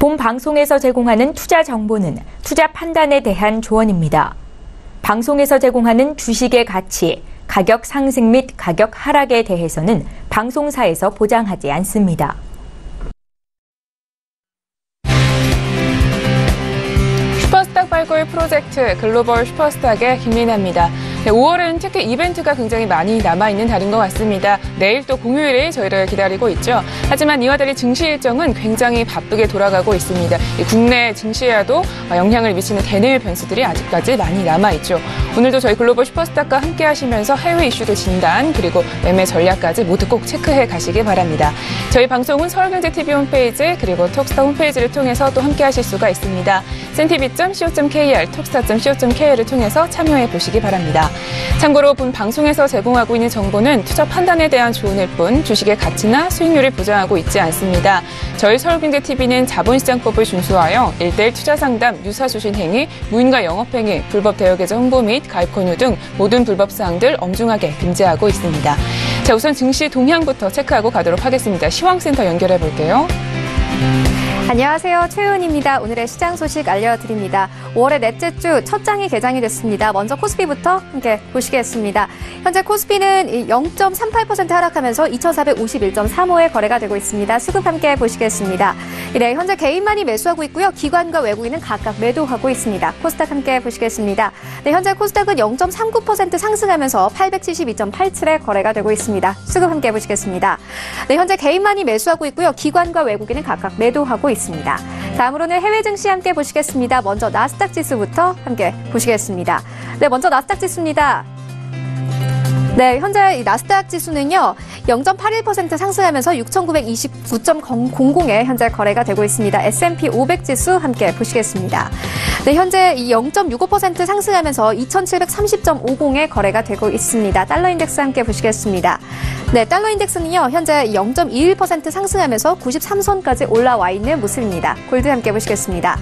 본 방송에서 제공하는 투자 정보는 투자 판단에 대한 조언입니다. 방송에서 제공하는 주식의 가치, 가격 상승 및 가격 하락에 대해서는 방송사에서 보장하지 않습니다. 슈퍼스탁 발굴 프로젝트 글로벌 슈퍼스탁의 김민아입니다. 5월은 특히 이벤트가 굉장히 많이 남아있는 달인 것 같습니다. 내일 또 공휴일이 저희를 기다리고 있죠. 하지만 이와 달리 증시 일정은 굉장히 바쁘게 돌아가고 있습니다. 국내 증시에도 영향을 미치는 대내외 변수들이 아직까지 많이 남아있죠. 오늘도 저희 글로벌 슈퍼스탁과 함께 하시면서 해외 이슈들 진단 그리고 매매 전략까지 모두 꼭 체크해 가시기 바랍니다. 저희 방송은 서울경제TV 홈페이지 그리고 톡스타 홈페이지를 통해서 또 함께 하실 수가 있습니다. cntv.co.kr, 톡스타.co.kr을 통해서 참여해 보시기 바랍니다. 참고로 본 방송에서 제공하고 있는 정보는 투자 판단에 대한 조언일 뿐 주식의 가치나 수익률을 보장하고 있지 않습니다. 저희 서울경제TV는 자본시장법을 준수하여 1:1 투자상담, 유사주신 행위, 무인과 영업행위, 불법 대여계좌 홍보 및 가입 권유 등 모든 불법 사항들 엄중하게 금지하고 있습니다. 자, 우선 증시 동향부터 체크하고 가도록 하겠습니다. 시황센터 연결해 볼게요. 안녕하세요. 최은입니다. 오늘의 시장 소식 알려드립니다. 5월의 넷째 주 첫 장이 개장이 됐습니다. 먼저 코스피부터 함께 보시겠습니다. 현재 코스피는 0.38% 하락하면서 2451.35에 거래가 되고 있습니다. 수급 함께 보시겠습니다. 네, 현재 개인만이 매수하고 있고요. 기관과 외국인은 각각 매도하고 있습니다. 코스닥 함께 보시겠습니다. 네, 현재 코스닥은 0.39% 상승하면서 872.87에 거래가 되고 있습니다. 수급 함께 보시겠습니다. 네, 현재 개인만이 매수하고 있고요. 기관과 외국인은 각각 매도하고 있습니다. 다음으로는 해외 증시 함께 보시겠습니다. 먼저 나스닥 지수부터 함께 보시겠습니다. 네, 먼저 나스닥 지수입니다. 네, 현재 이 나스닥 지수는요, 0.81% 상승하면서 6,929.00에 현재 거래가 되고 있습니다. S&P 500 지수 함께 보시겠습니다. 네, 현재 이 0.65% 상승하면서 2,730.50에 거래가 되고 있습니다. 달러 인덱스 함께 보시겠습니다. 네, 달러 인덱스는요, 현재 0.21% 상승하면서 93선까지 올라와 있는 모습입니다. 골드 함께 보시겠습니다.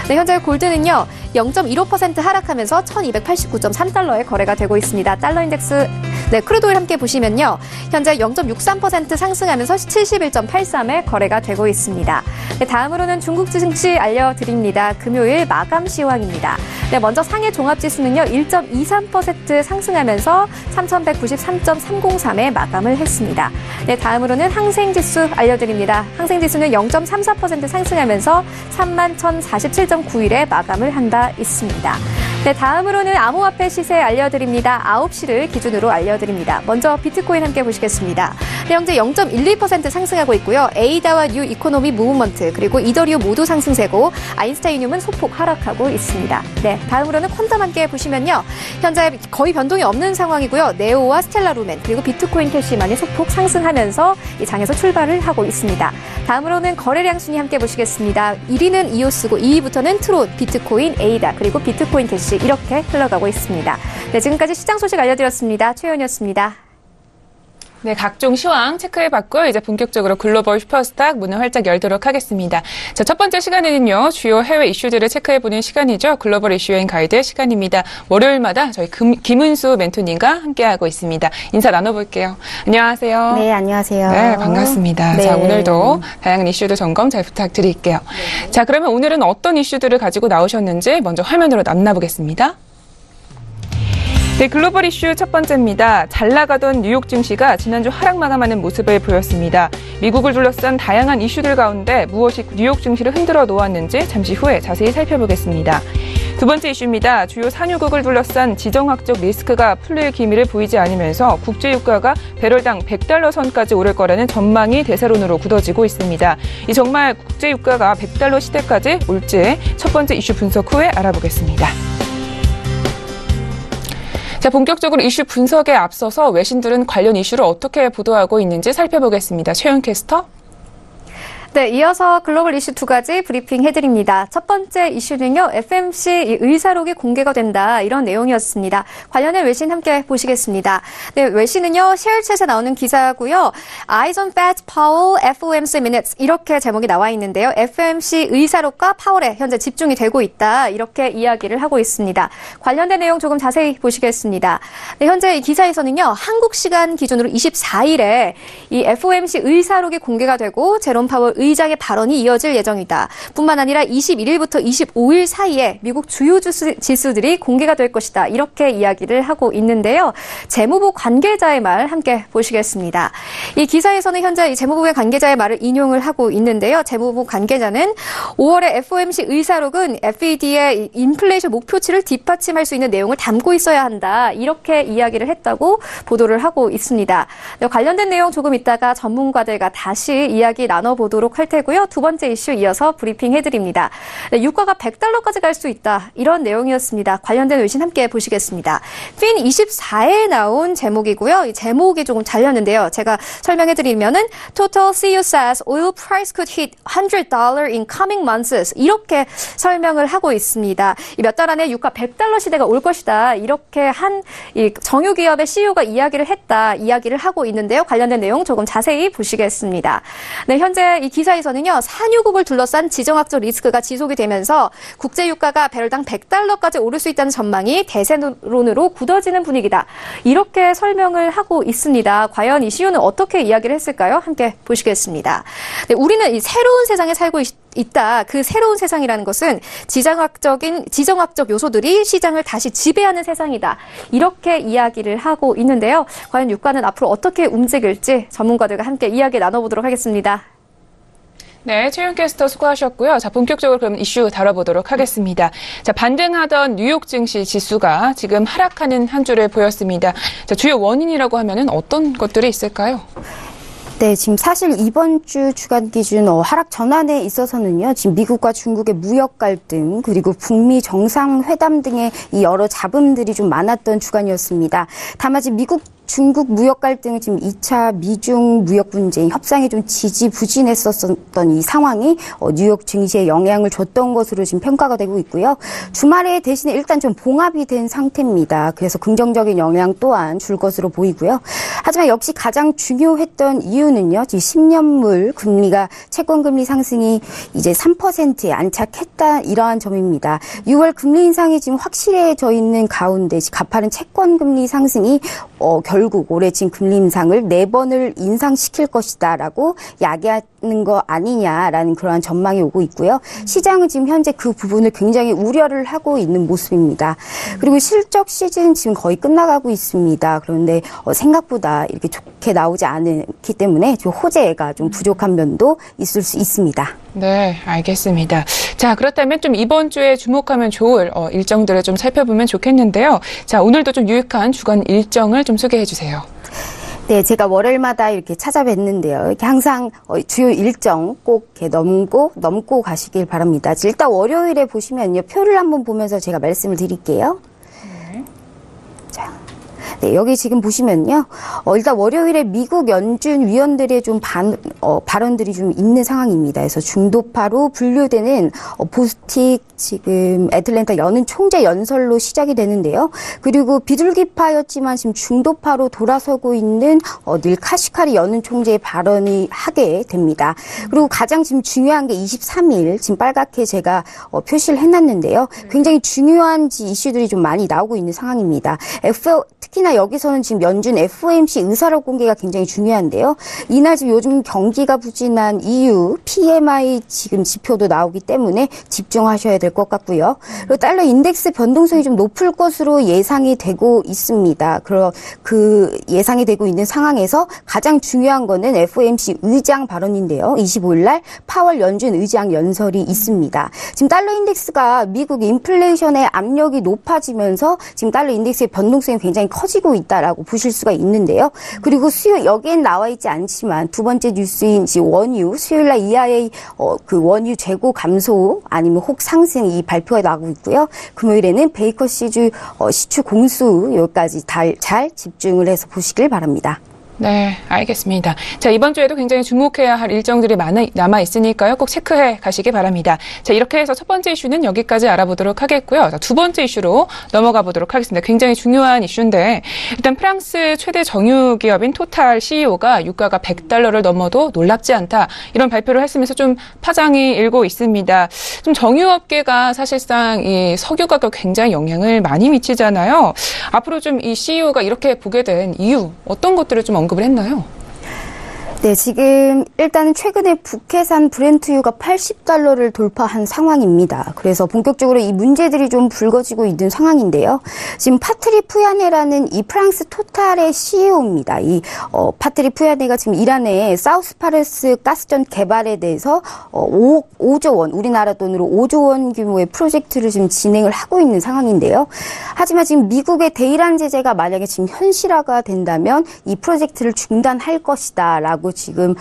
네, 현재 골드는요, 0.15% 하락하면서 1,289.3달러에 거래가 되고 있습니다. 달러 인덱스, 네, 크루드오일 함께 보시면요, 현재 0.63% 상승하면서 71.83에 거래가 되고 있습니다. 네, 다음으로는 중국 증시 알려드립니다. 금요일 마감 시황입니다. 네, 먼저 상해 종합지수는요, 1.23% 상승하면서 3,193.303에 마감을 했습니다. 네, 다음으로는 항생지수 알려드립니다. 항생지수는 0.34% 상승하면서 31,047.91에 마감을 한 바 있습니다. 네, 다음으로는 암호화폐 시세 알려드립니다. 9시를 기준으로 알려드립니다. 먼저 비트코인 함께 보시겠습니다. 네, 현재 0.12% 상승하고 있고요. 에이다와 뉴 이코노미 무브먼트 그리고 이더리움 모두 상승세고 아인스타이늄은 소폭 하락하고 있습니다. 네, 다음으로는 퀀텀 함께 보시면요. 현재 거의 변동이 없는 상황이고요. 네오와 스텔라 루멘 그리고 비트코인 캐시만이 소폭 상승하면서 이 장에서 출발을 하고 있습니다. 다음으로는 거래량 순위 함께 보시겠습니다. 1위는 이오스고 2위부터는 트론, 비트코인, 에이다 그리고 비트코인 캐시 이렇게 흘러가고 있습니다. 네, 지금까지 시장 소식 알려드렸습니다. 최연이었습니다. 네, 각종 시황 체크해봤고요. 이제 본격적으로 글로벌 슈퍼스탁 문을 활짝 열도록 하겠습니다. 자, 첫 번째 시간에는요, 주요 해외 이슈들을 체크해보는 시간이죠. 글로벌 이슈 여행 가이드 시간입니다. 월요일마다 저희 김은수 멘토님과 함께하고 있습니다. 인사 나눠볼게요. 안녕하세요. 네, 안녕하세요. 네, 반갑습니다. 네. 자, 오늘도 다양한 이슈들 점검 잘 부탁드릴게요. 네. 자, 그러면 오늘은 어떤 이슈들을 가지고 나오셨는지 먼저 화면으로 만나보겠습니다. 네, 글로벌 이슈 첫 번째입니다. 잘 나가던 뉴욕 증시가 지난주 하락 마감하는 모습을 보였습니다. 미국을 둘러싼 다양한 이슈들 가운데 무엇이 뉴욕 증시를 흔들어 놓았는지 잠시 후에 자세히 살펴보겠습니다. 두 번째 이슈입니다. 주요 산유국을 둘러싼 지정학적 리스크가 풀릴 기미를 보이지 않으면서 국제유가가 배럴당 100달러 선까지 오를 거라는 전망이 대세론으로 굳어지고 있습니다. 이 정말 국제유가가 100달러 시대까지 올지 첫 번째 이슈 분석 후에 알아보겠습니다. 자, 본격적으로 이슈 분석에 앞서서 외신들은 관련 이슈를 어떻게 보도하고 있는지 살펴보겠습니다. 최윤 캐스터. 네, 이어서 글로벌 이슈 두 가지 브리핑 해드립니다. 첫 번째 이슈는요, FMC 의사록이 공개가 된다, 이런 내용이었습니다. 관련된 외신 함께 보시겠습니다. 네, 외신은요, 셰어챗에 나오는 기사고요. Eyes on Fed Powell FOMC Minutes 이렇게 제목이 나와 있는데요. FOMC 의사록과 파월에 현재 집중이 되고 있다, 이렇게 이야기를 하고 있습니다. 관련된 내용 조금 자세히 보시겠습니다. 네, 현재 이 기사에서는요, 한국 시간 기준으로 24일에 이 FOMC 의사록이 공개가 되고 제롬 파월 의장의 발언이 이어질 예정이다. 뿐만 아니라 21일부터 25일 사이에 미국 주요 지수들이 공개가 될 것이다. 이렇게 이야기를 하고 있는데요. 재무부 관계자의 말 함께 보시겠습니다. 이 기사에서는 현재 이 재무부의 관계자의 말을 인용을 하고 있는데요. 재무부 관계자는 5월에 FOMC 의사록은 FED의 인플레이션 목표치를 뒷받침할 수 있는 내용을 담고 있어야 한다. 이렇게 이야기를 했다고 보도를 하고 있습니다. 관련된 내용 조금 이따가 전문가들과 다시 이야기 나눠보도록 할 테고요. 두 번째 이슈 이어서 브리핑 해드립니다. 유가가 100달러까지 갈 수 있다. 이런 내용이었습니다. 관련된 외신 함께 보시겠습니다. fin24에 나온 제목이고요. 이 제목이 조금 잘렸는데요. 제가 설명해드리면은 Total CU says oil price could hit $100 in coming months. 이렇게 설명을 하고 있습니다. 몇 달 안에 유가 100달러 시대가 올 것이다. 이렇게 한 이 정유기업의 CEO가 이야기를 하고 있는데요. 관련된 내용 조금 자세히 보시겠습니다. 네, 현재 이 기사에서는요. 산유국을 둘러싼 지정학적 리스크가 지속이 되면서 국제 유가가 배럴당 100달러까지 오를 수 있다는 전망이 대세론으로 굳어지는 분위기다. 이렇게 설명을 하고 있습니다. 과연 이 CEO는 어떻게 이야기를 했을까요? 함께 보시겠습니다. 네, 우리는 이 새로운 세상에 살고 있다. 그 새로운 세상이라는 것은 지정학적 요소들이 시장을 다시 지배하는 세상이다. 이렇게 이야기를 하고 있는데요. 과연 유가는 앞으로 어떻게 움직일지 전문가들과 함께 이야기 나눠보도록 하겠습니다. 네, 최윤 캐스터 수고하셨고요. 자, 본격적으로 그럼 이슈 다뤄보도록 하겠습니다. 자, 반등하던 뉴욕 증시 지수가 지금 하락하는 한 주를 보였습니다. 자, 주요 원인이라고 하면은 어떤 것들이 있을까요? 네, 지금 사실 이번 주 주간 기준 하락 전환에 있어서는요, 지금 미국과 중국의 무역 갈등, 그리고 북미 정상회담 등의 이 여러 잡음들이 좀 많았던 주간이었습니다. 다만 지금 미국 중국 무역 갈등은 지금 2차 미중 무역 분쟁 협상이 좀 지지부진했었던 이 상황이 뉴욕 증시에 영향을 줬던 것으로 지금 평가가 되고 있고요. 주말에 대신에 일단 좀 봉합이 된 상태입니다. 그래서 긍정적인 영향 또한 줄 것으로 보이고요. 하지만 역시 가장 중요했던 이유는요. 지금 10년물 금리가 채권 금리 상승이 이제 3%에 안착했다 이러한 점입니다. 6월 금리 인상이 지금 확실해져 있는 가운데 가파른 채권 금리 상승이 결국 올해 지금 금리 인상을 4번을 인상시킬 것이다라고 야기하는 거 아니냐라는 그러한 전망이 오고 있고요. 시장은 지금 현재 그 부분을 굉장히 우려를 하고 있는 모습입니다. 그리고 실적 시즌 지금 거의 끝나가고 있습니다. 그런데 생각보다 이렇게 좋게 나오지 않기 때문에 좀 호재가 좀 부족한 면도 있을 수 있습니다. 네, 알겠습니다. 자, 그렇다면 좀 이번 주에 주목하면 좋을 일정들을 좀 살펴보면 좋겠는데요. 자, 오늘도 좀 유익한 주간 일정을 좀 소개해 주세요. 네, 제가 월요일마다 이렇게 찾아뵀는데요. 이렇게 항상 주요 일정 꼭 이렇게 넘고 가시길 바랍니다. 일단 월요일에 보시면요. 표를 한번 보면서 제가 말씀을 드릴게요. 자. 네, 여기 지금 보시면요. 일단 월요일에 미국 연준 위원들의 좀 발언들이 좀 있는 상황입니다. 그래서 중도파로 분류되는 보스틱 지금 애틀랜타 여는 총재 연설로 시작이 되는데요. 그리고 비둘기파였지만 지금 중도파로 돌아서고 있는 닐 카시카리 여는 총재의 발언이 하게 됩니다. 그리고 가장 지금 중요한 게 23일 지금 빨갛게 제가 표시를 해놨는데요. 굉장히 중요한 이슈들이 좀 많이 나오고 있는 상황입니다. 특히나 여기서는 지금 연준 FOMC 의사록 공개가 굉장히 중요한데요. 이날 지금 요즘 경기가 부진한 EU, PMI 지금 지표도 나오기 때문에 집중하셔야 될 것 같고요. 그리고 달러 인덱스 변동성이 좀 높을 것으로 예상이 되고 있습니다. 그 예상이 되고 있는 상황에서 가장 중요한 거는 FOMC 의장 발언인데요. 25일 날 파월 연준 의장 연설이 있습니다. 지금 달러 인덱스가 미국 인플레이션의 압력이 높아지면서 지금 달러 인덱스의 변동성이 굉장히 커지고 있다라고 보실 수가 있는데요. 그리고 여기엔 나와 있지 않지만 두 번째 뉴스인 원유, 수요일 날 EIA 그 원유 재고 감소 아니면 혹 상승 이 발표가 나오고 있고요. 금요일에는 베이커 시주 시추 공수 여기까지 잘 집중을 해서 보시길 바랍니다. 네, 알겠습니다. 자, 이번 주에도 굉장히 주목해야 할 일정들이 남아있으니까요. 꼭 체크해 가시기 바랍니다. 자, 이렇게 해서 첫 번째 이슈는 여기까지 알아보도록 하겠고요. 자, 두 번째 이슈로 넘어가 보도록 하겠습니다. 굉장히 중요한 이슈인데, 일단 프랑스 최대 정유기업인 토탈 CEO가 유가가 100달러를 넘어도 놀랍지 않다. 이런 발표를 했으면서 좀 파장이 일고 있습니다. 좀 정유업계가 사실상 이 석유 가격 굉장히 영향을 많이 미치잖아요. 앞으로 좀 이 CEO가 이렇게 보게 된 이유, 어떤 것들을 좀 언급을 했나요? 네, 지금 일단은 최근에 북해산 브렌트유가 $80를 돌파한 상황입니다. 그래서 본격적으로 이 문제들이 좀 불거지고 있는 상황인데요. 지금 파트리 푸야네라는 이 프랑스 토탈의 CEO입니다. 파트리 푸야네가 지금 이란의 사우스파르스 가스전 개발에 대해서 5조 원, 우리나라 돈으로 5조 원 규모의 프로젝트를 지금 진행을 하고 있는 상황인데요. 하지만 지금 미국의 대이란 제재가 만약에 지금 현실화가 된다면 이 프로젝트를 중단할 것이다라고 지금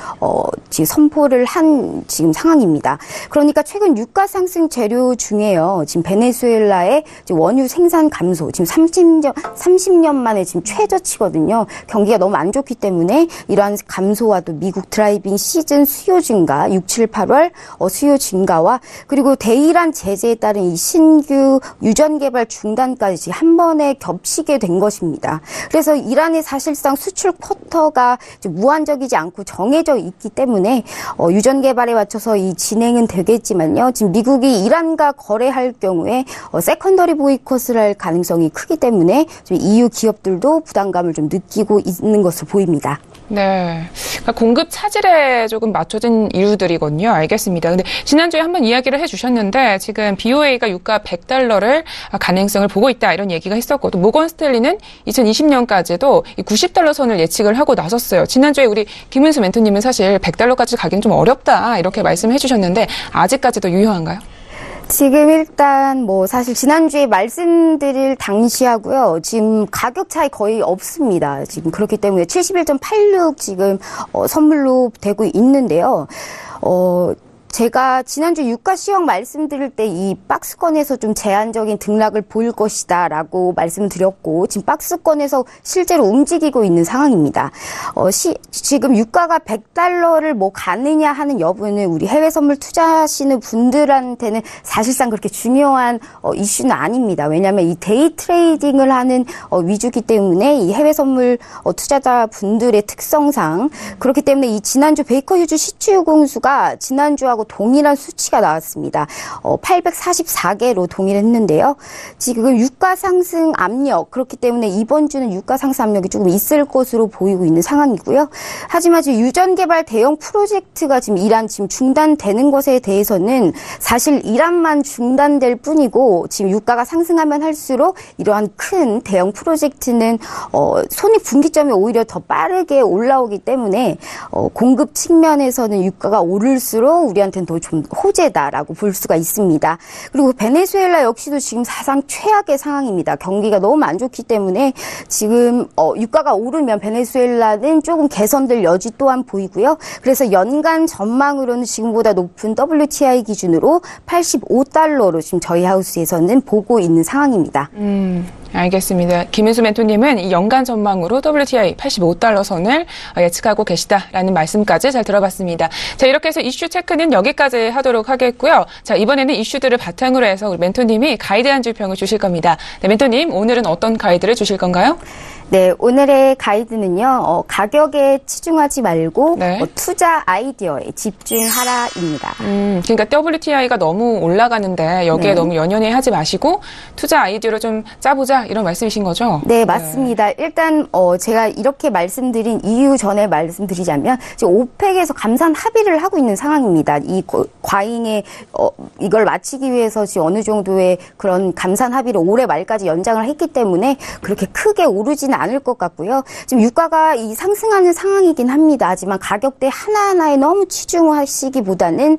선포를 한 지금 상황입니다. 그러니까 최근 유가 상승 재료 중에요. 지금 베네수엘라의 원유 생산 감소, 지금 30년 만에 지금 최저치거든요. 경기가 너무 안 좋기 때문에 이러한 감소와 또 미국 드라이빙 시즌 수요 증가, 6, 7, 8월 수요 증가와 그리고 대이란 제재에 따른 이 신규 유전 개발 중단까지 한 번에 겹치게 된 것입니다. 그래서 이란의 사실상 수출 쿼터가 무한적이지 않고 정해져 있기 때문에 유전 개발에 맞춰서 이 진행은 되겠지만요. 지금 미국이 이란과 거래할 경우에 세컨더리 보이콧을 할 가능성이 크기 때문에 지금 EU 기업들도 부담감을 좀 느끼고 있는 것으로 보입니다. 네. 그러니까 공급 차질에 조금 맞춰진 이유들이거든요. 알겠습니다. 근데 지난주에 한번 이야기를 해주셨는데 지금 BOA가 유가 $100를 가능성을 보고 있다 이런 얘기가 있었고 또 모건 스탠리는 2020년까지도 이 $90 선을 예측을 하고 나섰어요. 지난주에 우리 김은수 멘토님은 사실 $100까지 가기는 좀 어렵다 이렇게 말씀해 주셨는데 아직까지도 유효한가요? 지금 일단 사실 지난주에 말씀드릴 당시하고요. 지금 가격 차이 거의 없습니다. 지금 그렇기 때문에 71.86 지금 선물로 되고 있는데요. 제가 지난주 유가 시황 말씀드릴 때 이 박스권에서 좀 제한적인 등락을 보일 것이다라고 말씀드렸고 지금 박스권에서 실제로 움직이고 있는 상황입니다. 지금 유가가 $100를 가느냐 하는 여부는 우리 해외 선물 투자하시는 분들한테는 사실상 그렇게 중요한 이슈는 아닙니다. 왜냐하면 이 데이 트레이딩을 하는 위주기 때문에 이 해외 선물 투자자 분들의 특성상 그렇기 때문에 이 지난주 베이커 휴즈 시추유 공수가 지난주하고 동일한 수치가 나왔습니다. 844개로 동일했는데요. 지금 유가 상승 압력 그렇기 때문에 이번 주는 유가 상승 압력이 조금 있을 것으로 보이고 있는 상황이고요. 하지만 지금 유전 개발 대형 프로젝트가 지금 이란 지금 중단되는 것에 대해서는 사실 이란만 중단될 뿐이고 지금 유가가 상승하면 할수록 이러한 큰 대형 프로젝트는 손익 분기점이 오히려 더 빠르게 올라오기 때문에 공급 측면에서는 유가가 오를수록 우리한테는 더 좀 호재다라고 볼 수가 있습니다. 그리고 베네수엘라 역시도 지금 사상 최악의 상황입니다. 경기가 너무 안 좋기 때문에 지금 유가가 오르면 베네수엘라는 조금 개선될 여지 또한 보이고요. 그래서 연간 전망으로는 지금보다 높은 WTI 기준으로 $85로 지금 저희 하우스에서는 보고 있는 상황입니다. 알겠습니다. 김은수 멘토님은 이 연간 전망으로 WTI $85 선을 예측하고 계시다라는 말씀까지 잘 들어봤습니다. 자, 이렇게 해서 이슈 체크는 여기까지 하도록 하겠고요. 자, 이번에는 이슈들을 바탕으로 해서 우리 멘토님이 가이드 한 줄 평을 주실 겁니다. 네, 멘토님, 오늘은 어떤 가이드를 주실 건가요? 네, 오늘의 가이드는요, 가격에 치중하지 말고 네. 투자 아이디어에 집중하라입니다. 그러니까 WTI가 너무 올라가는데 여기에 네. 너무 연연해 하지 마시고 투자 아이디어로 좀 짜보자 이런 말씀이신 거죠? 네, 맞습니다. 일단 제가 이렇게 말씀드린 이유 전에 말씀드리자면 지금 오펙에서 감산 합의를 하고 있는 상황입니다. 이 과잉의 이걸 마치기 위해서 지금 어느 정도의 그런 감산 합의를 올해 말까지 연장을 했기 때문에 그렇게 크게 오르지는 않을 것 같고요. 지금 유가가 이 상승하는 상황이긴 합니다. 하지만 가격대 하나하나에 너무 치중하시기보다는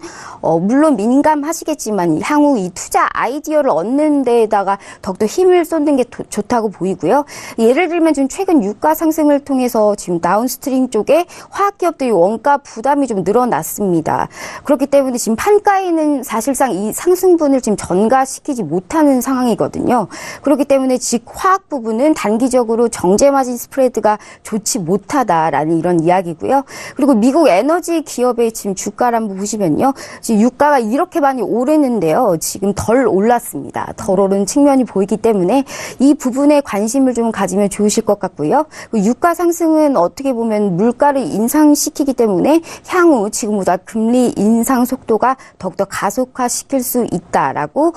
물론 민감하시겠지만 향후 이 투자 아이디어를 얻는 데에다가 더욱더 힘을 쏟는 게 좋다고 보이고요. 예를 들면 지금 최근 유가 상승을 통해서 지금 다운스트림 쪽에 화학기업들이 원가 부담이 좀 늘어났습니다. 그렇기 때문에 지금 판가에는 사실상 이 상승분을 지금 전가시키지 못하는 상황이거든요. 그렇기 때문에 즉 화학 부분은 단기적으로 정제 마진 스프레드가 좋지 못하다라는 이런 이야기고요. 그리고 미국 에너지 기업의 지금 주가를 한번 보시면요. 지금 유가가 이렇게 많이 오르는데요. 지금 덜 올랐습니다. 덜 오른 측면이 보이기 때문에 이 부분에 관심을 좀 가지면 좋으실 것 같고요. 유가 상승은 어떻게 보면 물가를 인상시키기 때문에 향후 지금보다 금리 인상 속도가 더욱더 가속화시킬 수 있다라고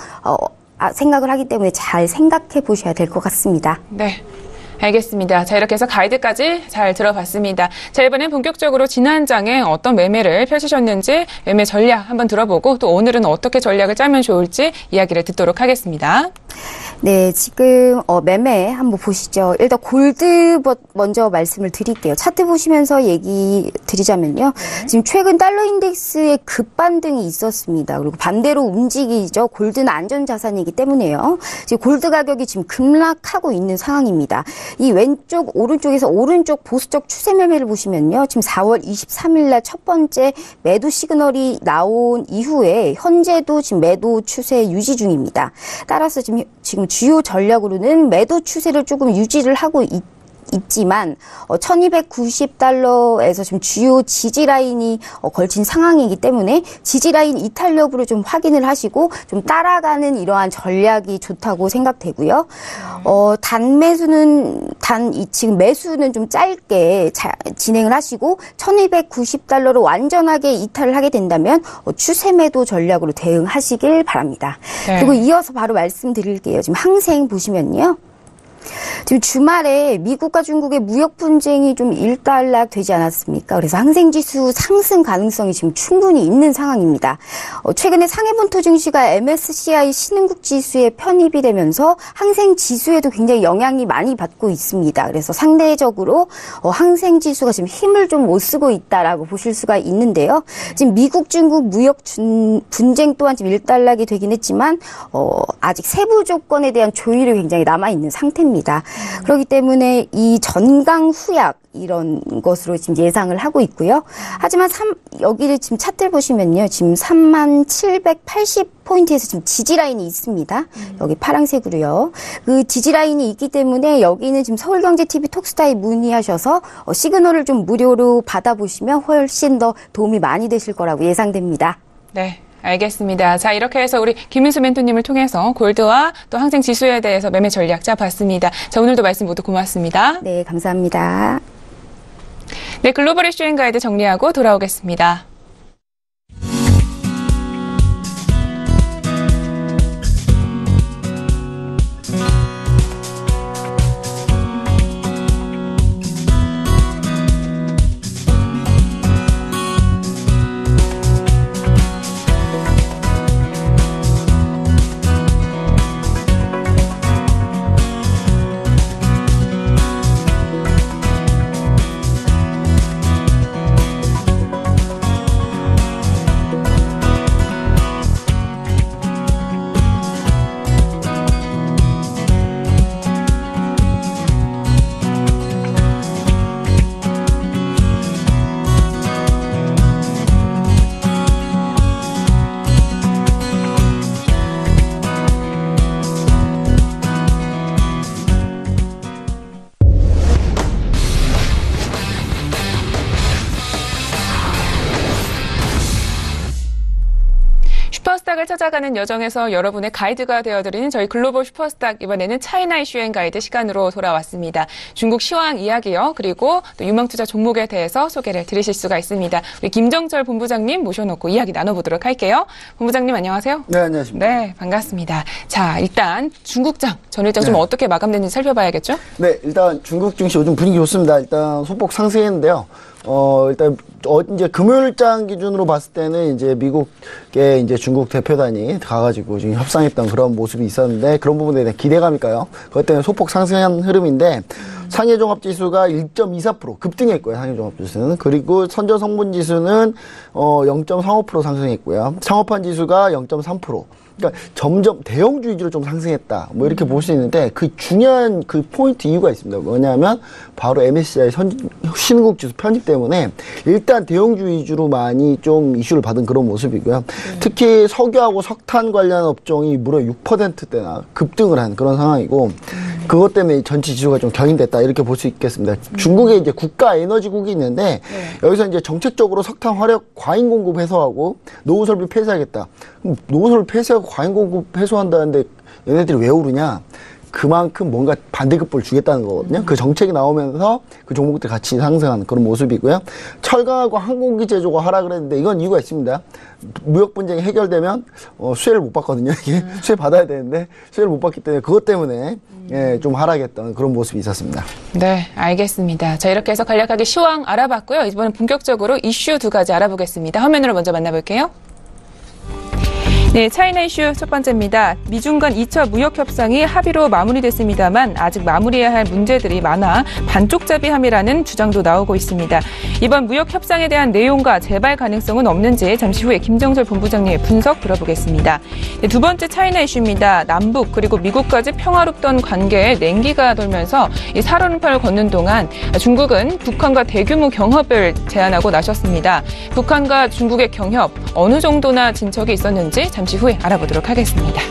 생각을 하기 때문에 잘 생각해 보셔야 될 것 같습니다. 네. 알겠습니다. 자, 이렇게 해서 가이드까지 잘 들어봤습니다. 자, 이번엔 본격적으로 지난장에 어떤 매매를 펼치셨는지 매매 전략 한번 들어보고 또 오늘은 어떻게 전략을 짜면 좋을지 이야기를 듣도록 하겠습니다. 네, 지금 매매 한번 보시죠. 일단 골드 먼저 말씀을 드릴게요. 차트 보시면서 얘기 드리자면요. 지금 최근 달러 인덱스의 급반등이 있었습니다. 그리고 반대로 움직이죠. 골드는 안전자산이기 때문에요. 지금 골드 가격이 지금 급락하고 있는 상황입니다. 이 왼쪽, 오른쪽에서 오른쪽 보수적 추세 매매를 보시면요. 지금 4월 23일 날 첫 번째 매도 시그널이 나온 이후에 현재도 지금 매도 추세 유지 중입니다. 따라서 지금 주요 전략으로는 매도 추세를 조금 유지를 하고 있지만 1290달러에서 지금 주요 지지 라인이 걸친 상황이기 때문에 지지 라인 이탈 여부를 좀 확인을 하시고 좀 따라가는 이러한 전략이 좋다고 생각되고요. 지금 매수는 좀 짧게 진행을 하시고 1290달러로 완전하게 이탈을 하게 된다면 추세 매도 전략으로 대응하시길 바랍니다. 네. 그리고 이어서 바로 말씀드릴게요. 지금 항생 보시면요. 지금 주말에 미국과 중국의 무역 분쟁이 좀 일단락 되지 않았습니까? 그래서 항생지수 상승 가능성이 지금 충분히 있는 상황입니다. 최근에 상해본토 증시가 MSCI 신흥국 지수에 편입이 되면서 항생지수에도 굉장히 영향이 많이 받고 있습니다. 그래서 상대적으로 항생지수가 지금 힘을 좀 못 쓰고 있다라고 보실 수가 있는데요. 지금 미국 중국 무역 분쟁 또한 지금 일단락이 되긴 했지만 아직 세부 조건에 대한 조율이 굉장히 남아있는 상태입니다. 그렇기 때문에 이 전강 후약 이런 것으로 지금 예상을 하고 있고요. 하지만 여기를 지금 차트를 보시면요. 지금 3780포인트에서 지금 지지라인이 있습니다. 여기 파란색으로요. 그 지지라인이 있기 때문에 여기는 지금 서울경제TV 톡스타에 문의하셔서 시그널을 좀 무료로 받아보시면 훨씬 더 도움이 많이 되실 거라고 예상됩니다. 네. 알겠습니다. 자, 이렇게 해서 우리 김은수 멘토님을 통해서 골드와 또 항생 지수에 대해서 매매 전략 짜봤습니다. 자, 오늘도 말씀 모두 고맙습니다. 네, 감사합니다. 네, 글로벌 이슈 여행 가이드 정리하고 돌아오겠습니다. 슈퍼스탁을 찾아가는 여정에서 여러분의 가이드가 되어드리는 저희 글로벌 슈퍼스탁, 이번에는 차이나 이슈 여행 가이드 시간으로 돌아왔습니다. 중국 시황 이야기요, 그리고 또 유망투자 종목에 대해서 소개를 드리실 수가 있습니다. 우리 김정철 본부장님 모셔놓고 이야기 나눠보도록 할게요. 본부장님 안녕하세요. 네, 안녕하십니까. 네, 반갑습니다. 자, 일단 중국장, 전일장 좀 어떻게 마감됐는지 살펴봐야겠죠? 네, 일단 중국 증시 요즘 분위기 좋습니다. 일단 소폭 상승했는데요. 일단 이제 금요일장 기준으로 봤을 때는 이제 미국의 이제 중국 대표단이 가가지고 지금 협상했던 그런 모습이 있었는데, 그런 부분에 대한 기대감일까요? 그것 때문에 소폭 상승한 흐름인데, 상해종합지수가 1.24% 급등했고요, 상해종합지수는. 그리고 선저성분지수는 0.35% 상승했고요. 창업한지수가 0.3%. 그러니까 점점 대형주 위주로 좀 상승했다, 뭐 이렇게 볼 수 있는데, 그 중요한 그 포인트 이유가 있습니다. 뭐냐면 바로 MSCI 신흥국 지수 편입 때문에 일단 대형주 위주로 많이 좀 이슈를 받은 그런 모습이고요. 특히 석유하고 석탄 관련 업종이 무려 6%대나 급등을 한 그런 상황이고, 그것 때문에 전체 지수가 좀 견인됐다, 이렇게 볼 수 있겠습니다. 중국에 이제 국가 에너지국이 있는데, 여기서 이제 정책적으로 석탄 화력 과잉 공급 해소하고 노후 설비 폐쇄하겠다. 노후 설비 폐쇄하고 과잉 공급 해소한다는데 얘네들이 왜 오르냐? 그만큼 뭔가 반대급부를 주겠다는 거거든요. 그 정책이 나오면서 그 종목들 같이 상승하는 그런 모습이고요. 철강하고 항공기 제조가 하락을 했는데 이건 이유가 있습니다. 무역 분쟁이 해결되면 수혜를 못 받거든요. 이게 수혜 받아야 되는데 수혜를 못 받기 때문에 그것 때문에 예, 좀 하락했던 그런 모습이 있었습니다. 네, 알겠습니다. 자, 이렇게 해서 간략하게 시황 알아봤고요. 이번엔 본격적으로 이슈 두 가지 알아보겠습니다. 화면으로 먼저 만나볼게요. 네, 차이나 이슈 첫 번째입니다. 미중 간 2차 무역 협상이 합의로 마무리됐습니다만 아직 마무리해야 할 문제들이 많아 반쪽잡이함이라는 주장도 나오고 있습니다. 이번 무역 협상에 대한 내용과 재발 가능성은 없는지 잠시 후에 김정철 본부장님의 분석 들어보겠습니다. 네, 두 번째 차이나 이슈입니다. 남북 그리고 미국까지 평화롭던 관계에 냉기가 돌면서 이 살얼음판을 걷는 동안 중국은 북한과 대규모 경협을 제안하고 나섰습니다. 북한과 중국의 경협 어느 정도나 진척이 있었는지 잠시 후에 알아보도록 하겠습니다.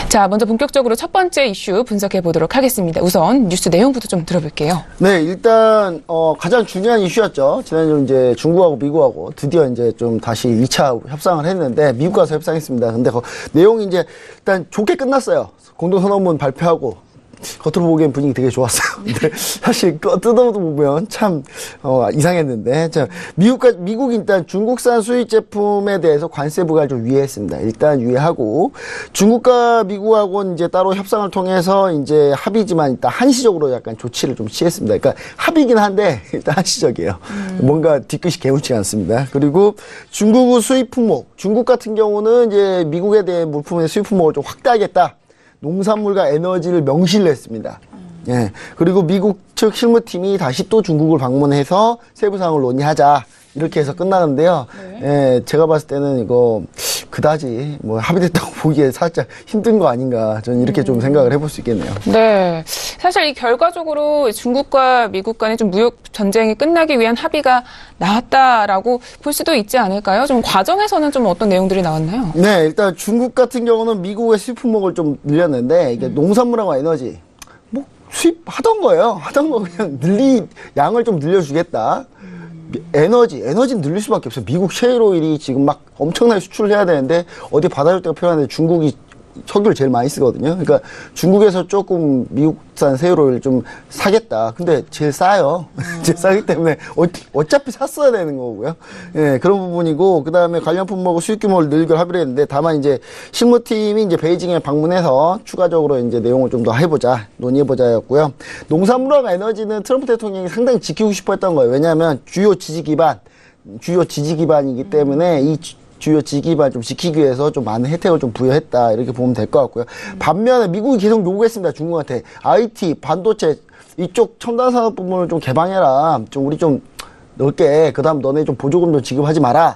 자, 먼저 본격적으로 첫 번째 이슈 분석해 보도록 하겠습니다. 우선 뉴스 내용부터 좀 들어볼게요. 네, 일단 가장 중요한 이슈였죠. 지난주 이제 중국하고 미국하고 드디어 이제 좀 다시 2차 협상을 했는데 미국 가서 협상했습니다. 근데 그 내용이 이제 일단 좋게 끝났어요. 공동선언문 발표하고. 겉으로 보기엔 분위기 되게 좋았어요. 근데 사실 뜯어보면 참 이상했는데 자, 미국이 일단 중국산 수입 제품에 대해서 관세 부과를 좀 유예했습니다. 일단 유예하고 중국과 미국하고는 이제 따로 협상을 통해서 이제 합의지만 일단 한시적으로 약간 조치를 좀 취했습니다. 그러니까 합의긴 한데 일단 한시적이에요. 뭔가 뒤끝이 개운치 않습니다. 그리고 중국 수입 품목, 중국 같은 경우는 이제 미국에 대한 물품의 수입 품목을 좀 확대하겠다. 농산물과 에너지를 명시를 했습니다. 예. 그리고 미국 측 실무팀이 다시 또 중국을 방문해서 세부 사항을 논의하자. 이렇게 해서 끝나는데요. 네. 예, 제가 봤을 때는 이거 그다지 뭐 합의됐다고 보기에 살짝 힘든 거 아닌가 저는 이렇게 좀 생각을 해볼 수 있겠네요. 네, 사실 이 결과적으로 중국과 미국 간의 좀 무역 전쟁이 끝나기 위한 합의가 나왔다라고 볼 수도 있지 않을까요? 좀 과정에서는 좀 어떤 내용들이 나왔나요? 네, 일단 중국 같은 경우는 미국의 수입 품목을 좀 늘렸는데 이게 농산물하고 에너지 뭐 수입하던 거예요. 하던 거 그냥 양을 좀 늘려주겠다. 에너지는 늘릴 수밖에 없어요. 미국 셰일 오일이 지금 막 엄청나게 수출을 해야 되는데 어디 받아줄 데가 필요한데 중국이 석유를 제일 많이 쓰거든요. 그러니까 중국에서 조금 미국산 셰일 오일 좀 사겠다. 근데 제일 싸요. 제일 싸기 때문에 어차피 샀어야 되는 거고요. 예, 그런 부분이고 그다음에 관련 품목 수입 규모를 늘기로 합의를 했는데 다만 이제 실무팀이 이제 베이징에 방문해서 추가적으로 이제 내용을 좀 더 해보자, 논의해보자였고요. 농산물과 에너지는 트럼프 대통령이 상당히 지키고 싶어 했던 거예요. 왜냐하면 주요 지지 기반이기 때문에 이 주요 지기반 좀 지키기 위해서 좀 많은 혜택을 좀 부여했다 이렇게 보면 될 것 같고요. 반면에 미국이 계속 요구했습니다. 중국한테 IT, 반도체 이쪽 첨단 산업 부분을 좀 개방해라. 좀 우리 좀 넓게 그다음 너네 좀 보조금 좀 지급하지 마라.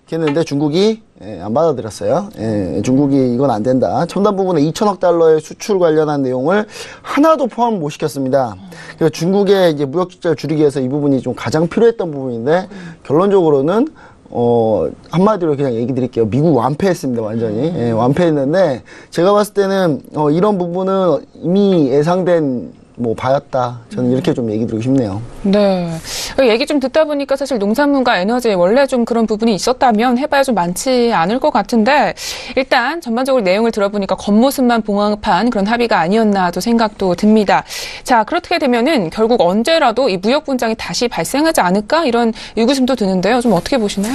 이렇게 했는데 중국이 안 받아들였어요. 중국이 이건 안 된다. 첨단 부분에 2천억 달러의 수출 관련한 내용을 하나도 포함 못 시켰습니다. 그래서 중국의 이제 무역 적자를 줄이기 위해서 이 부분이 좀 가장 필요했던 부분인데 결론적으로는 한마디로 그냥 얘기 드릴게요. 미국 완패했습니다, 완전히. 예, 완패했는데, 제가 봤을 때는, 이런 부분은 이미 예상된, 바였다. 저는 이렇게 좀 얘기 드리고 싶네요. 네. 얘기 좀 듣다 보니까 사실 농산물과 에너지 원래 좀 그런 부분이 있었다면 해봐야 좀 많지 않을 것 같은데 일단 전반적으로 내용을 들어보니까 겉모습만 봉합한 그런 합의가 아니었나도 생각도 듭니다. 자, 그렇게 되면은 결국 언제라도 이 무역 분쟁이 다시 발생하지 않을까 이런 의구심도 드는데요. 좀 어떻게 보시나요?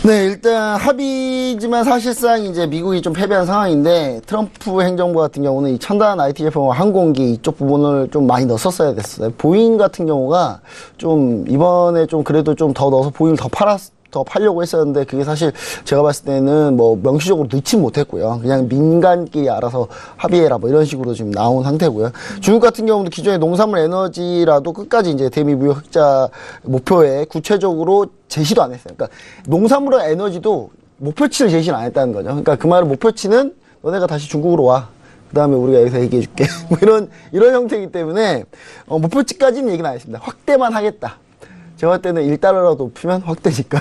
네, 일단 합의지만 사실상 이제 미국이 좀 패배한 상황인데 트럼프 행정부 같은 경우는 이 첨단 IT 제품 항공기 이쪽 부분을 좀 많이 넣었어야 됐어요. 보잉 같은 경우가 좀 이번에 좀 그래도 좀 더 넣어서 보잉을 더 팔려고 했었는데 그게 사실 제가 봤을 때는 명시적으로 넣지 못했고요. 그냥 민간끼리 알아서 합의해라 이런 식으로 지금 나온 상태고요. 중국 같은 경우도 기존의 농산물 에너지라도 끝까지 이제 대미 무역 흑자 목표에 구체적으로 제시도 안 했어요. 그러니까 농산물과 에너지도 목표치를 제시를 안 했다는 거죠. 그러니까 그 말은 목표치는 너네가 다시 중국으로 와. 그 다음에 우리가 여기서 얘기해 줄게. 이런 형태이기 때문에, 목표치까지는 얘기는 안 했습니다. 확대만 하겠다. 제가 볼 때는 1달러라도 높이면 확대니까.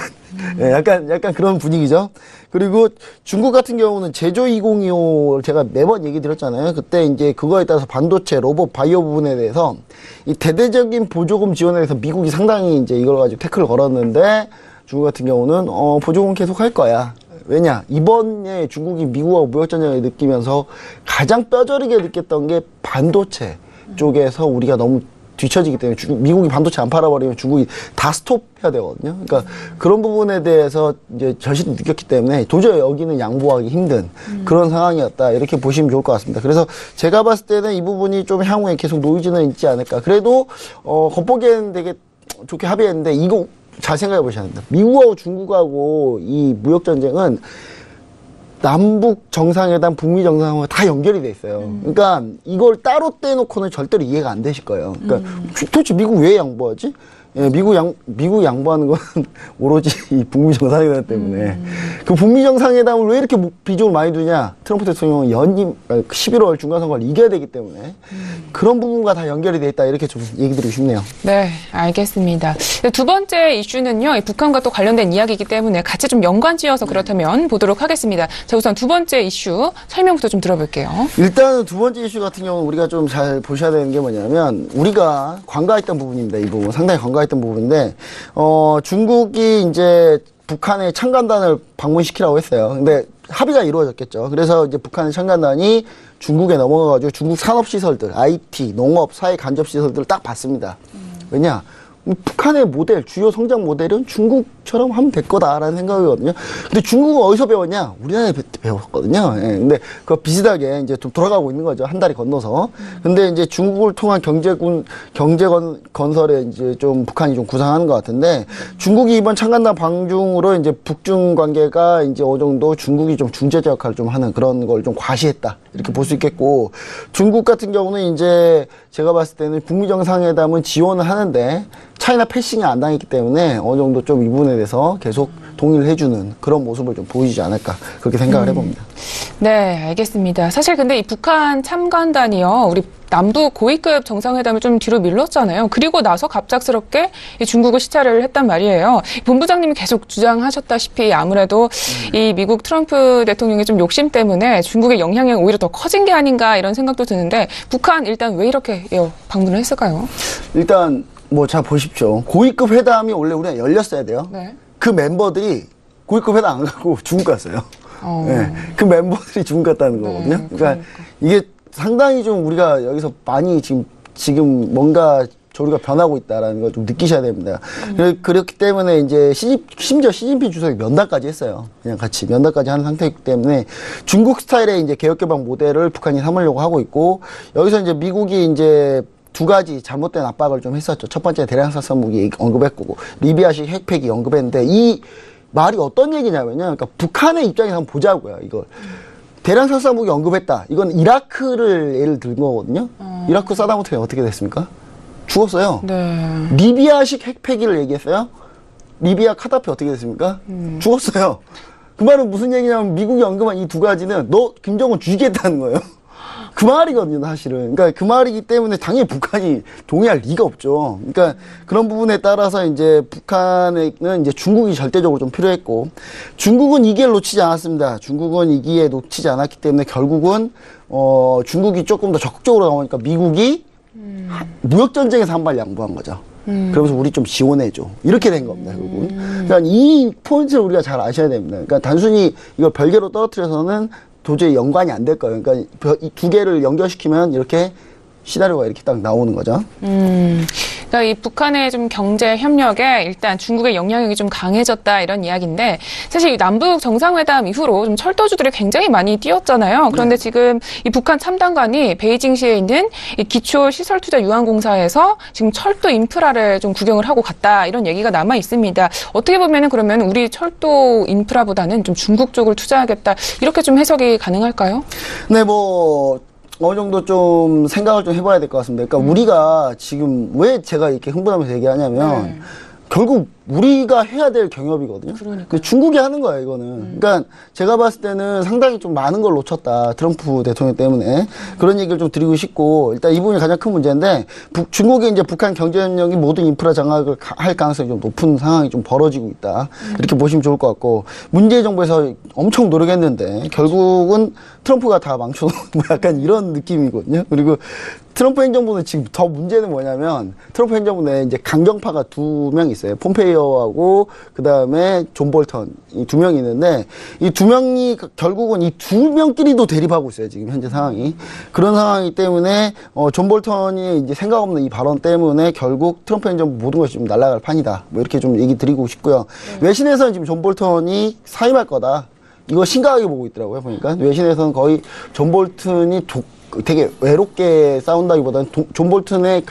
네, 약간 그런 분위기죠. 그리고 중국 같은 경우는 제조 2025 제가 매번 얘기 드렸잖아요. 그때 이제 그거에 따라서 반도체, 로봇, 바이오 부분에 대해서 이 대대적인 보조금 지원에 대해서 미국이 상당히 이제 이걸 가지고 태클을 걸었는데 중국 같은 경우는, 보조금 계속 할 거야. 왜냐? 이번에 중국이 미국하고 무역전쟁을 느끼면서 가장 뼈저리게 느꼈던 게 반도체 쪽에서 우리가 너무 뒤처지기 때문에 미국이 반도체 안 팔아버리면 중국이 다 스톱해야 되거든요. 그러니까 그런 부분에 대해서 이제 절실히 느꼈기 때문에 도저히 여기는 양보하기 힘든 그런 상황이었다. 이렇게 보시면 좋을 것 같습니다. 그래서 제가 봤을 때는 이 부분이 좀 향후에 계속 노이즈는 있지 않을까. 그래도 겉보기에는 되게 좋게 합의했는데 이거 잘 생각해 보셔야 됩니다. 미국하고 중국하고 이 무역전쟁은 남북 정상회담, 북미 정상회담 다 연결이 돼 있어요. 그러니까 이걸 따로 떼놓고는 절대로 이해가 안 되실 거예요. 그러니까 도대체 미국 왜 양보하지? 예, 미국 양보하는 건 오로지 이 북미 정상회담 때문에. 그 북미 정상회담을 왜 이렇게 비중을 많이 두냐? 트럼프 대통령은 연임 11월 중간선거를 이겨야 되기 때문에 그런 부분과 다 연결이 돼 있다. 이렇게 좀 얘기 드리고 싶네요. 네, 알겠습니다. 두 번째 이슈는요, 이 북한과 또 관련된 이야기이기 때문에 같이 좀 연관지어서 그렇다면 보도록 하겠습니다. 자, 우선 두 번째 이슈 설명부터 좀 들어볼게요. 일단 두 번째 이슈 같은 경우는 우리가 좀 잘 보셔야 되는 게 뭐냐면 우리가 관가했던 부분입니다. 이 부분 상당히 관가했던 부분인데 중국이 이제 북한의 참관단을 방문시키라고 했어요. 근데 합의가 이루어졌겠죠. 그래서 이제 북한의 참관단이 중국에 넘어가가지고 중국 산업시설들, IT, 농업, 사회 간접시설들을 딱 봤습니다. 왜냐? 북한의 모델, 주요 성장 모델은 중국처럼 하면 될 거다라는 생각이거든요. 근데 중국은 어디서 배웠냐? 우리나라에 배웠거든요. 예, 근데 그거 비슷하게 이제 좀 돌아가고 있는 거죠. 한 다리 건너서. 근데 이제 중국을 통한 경제 건설에 이제 좀 북한이 좀 구상하는 것 같은데 중국이 이번 참관단 방중으로 이제 북중 관계가 이제 어느 정도 중국이 좀 중재자 역할을 좀 하는 그런 걸 좀 과시했다. 이렇게 볼 수 있겠고 중국 같은 경우는 이제 제가 봤을 때는 북미 정상회담은 지원을 하는데 차이나 패싱이 안 당했기 때문에 어느 정도 좀 이 부분에 대해서 계속 동의를 해주는 그런 모습을 좀 보이지 않을까 그렇게 생각을 해봅니다. 네, 알겠습니다. 사실 근데 이 북한 참관단이요, 우리 남북 고위급 정상회담을 좀 뒤로 밀렀잖아요. 그리고 나서 갑작스럽게 이 중국을 시찰을 했단 말이에요. 본부장님이 계속 주장하셨다시피 아무래도 이 미국 트럼프 대통령의 좀 욕심 때문에 중국의 영향력이 오히려 더 커진 게 아닌가 이런 생각도 드는데 북한 일단 왜 이렇게 방문을 했을까요? 일단 뭐 자 보십시오. 고위급 회담이 원래 우리가 열렸어야 돼요. 네. 그 멤버들이 고위급 회담 안 가고 중국 갔어요. 네, 그 멤버들이 중국 갔다는 거거든요. 그러니까 이게 상당히 좀 우리가 여기서 많이 지금 뭔가 조류가 변하고 있다라는 걸 좀 느끼셔야 됩니다. 그렇기 때문에 이제 심지어 시진핑 주석이 면담까지 했어요. 그냥 같이 면담까지 하는 상태이기 때문에 중국 스타일의 이제 개혁개방 모델을 북한이 삼으려고 하고 있고 여기서 이제 미국이 이제 두 가지 잘못된 압박을 좀 했었죠. 첫 번째 대량살상 무기 언급했고 리비아식 핵폐기 언급했는데 이 말이 어떤 얘기냐면요. 그러니까 북한의 입장에서 한번 보자고요. 이걸 대량살상 무기 언급했다. 이건 이라크를 예를 든 거거든요. 이라크 사담 후세인 어떻게 됐습니까? 죽었어요. 네. 리비아식 핵폐기를 얘기했어요. 리비아 카다피 어떻게 됐습니까? 죽었어요. 그 말은 무슨 얘기냐면 미국이 언급한 이 두 가지는 너 김정은 죽이겠다는 거예요. 그 말이거든요, 사실은. 그러니까 그 말이기 때문에 당연히 북한이 동의할 리가 없죠. 그러니까 그런 부분에 따라서 이제 북한에는 이제 중국이 절대적으로 좀 필요했고, 중국은 이 기회를 놓치지 않았습니다. 중국은 이 기회에 놓치지 않았기 때문에 결국은, 중국이 조금 더 적극적으로 나오니까 미국이 무역전쟁에서 한 발 양보한 거죠. 그러면서 우리 좀 지원해줘. 이렇게 된 겁니다, 결국은. 그러니까 이 포인트를 우리가 잘 아셔야 됩니다. 그러니까 단순히 이걸 별개로 떨어뜨려서는 도저히 연관이 안 될 거예요. 그러니까 이 두 개를 연결시키면 이렇게 시나리오가 이렇게 딱 나오는 거죠. 그러니까 이 북한의 좀 경제 협력에 일단 중국의 영향력이 좀 강해졌다 이런 이야기인데 사실 이 남북 정상회담 이후로 좀 철도주들이 굉장히 많이 뛰었잖아요. 그런데 지금 이 북한 참담관이 베이징시에 있는 이 기초시설투자유한공사에서 지금 철도 인프라를 좀 구경을 하고 갔다 이런 얘기가 남아 있습니다. 어떻게 보면은 그러면 우리 철도 인프라보다는 좀 중국 쪽을 투자하겠다 이렇게 좀 해석이 가능할까요? 네, 어느 정도 좀 생각을 좀 해봐야 될 것 같습니다. 그러니까 우리가 지금 왜 제가 이렇게 흥분하면서 얘기하냐면 결국 우리가 해야 될 경협이거든요. 중국이 하는 거예요, 이거는. 그러니까 제가 봤을 때는 상당히 좀 많은 걸 놓쳤다. 트럼프 대통령 때문에. 그런 얘기를 좀 드리고 싶고, 일단 이 부분이 가장 큰 문제인데, 중국이 이제 북한 경제협력이 모든 인프라 장악을 할 가능성이 좀 높은 상황이 좀 벌어지고 있다. 이렇게 보시면 좋을 것 같고, 문재인 정부에서 엄청 노력했는데, 결국은 트럼프가 다 망쳐놓은 뭐 약간 이런 느낌이거든요. 그리고 트럼프 행정부는 지금 더 문제는 뭐냐면 트럼프 행정부 내에 이제 강경파가 2명 있어요. 폼페이오하고 그다음에 존 볼턴 이 2명이 있는데 이 2명이 결국은 이 2명끼리도 대립하고 있어요. 지금 현재 상황이. 그런 상황이기 때문에 존 볼턴이 이제 생각 없는 이 발언 때문에 결국 트럼프 행정부 모든 것이 좀 날아갈 판이다. 뭐 이렇게 좀 얘기 드리고 싶고요. 외신에서는 지금 존 볼턴이 사임할 거다. 이거 심각하게 보고 있더라고요. 보니까 외신에서는 거의 존 볼턴이 되게 외롭게 싸운다기보다는 존 볼턴에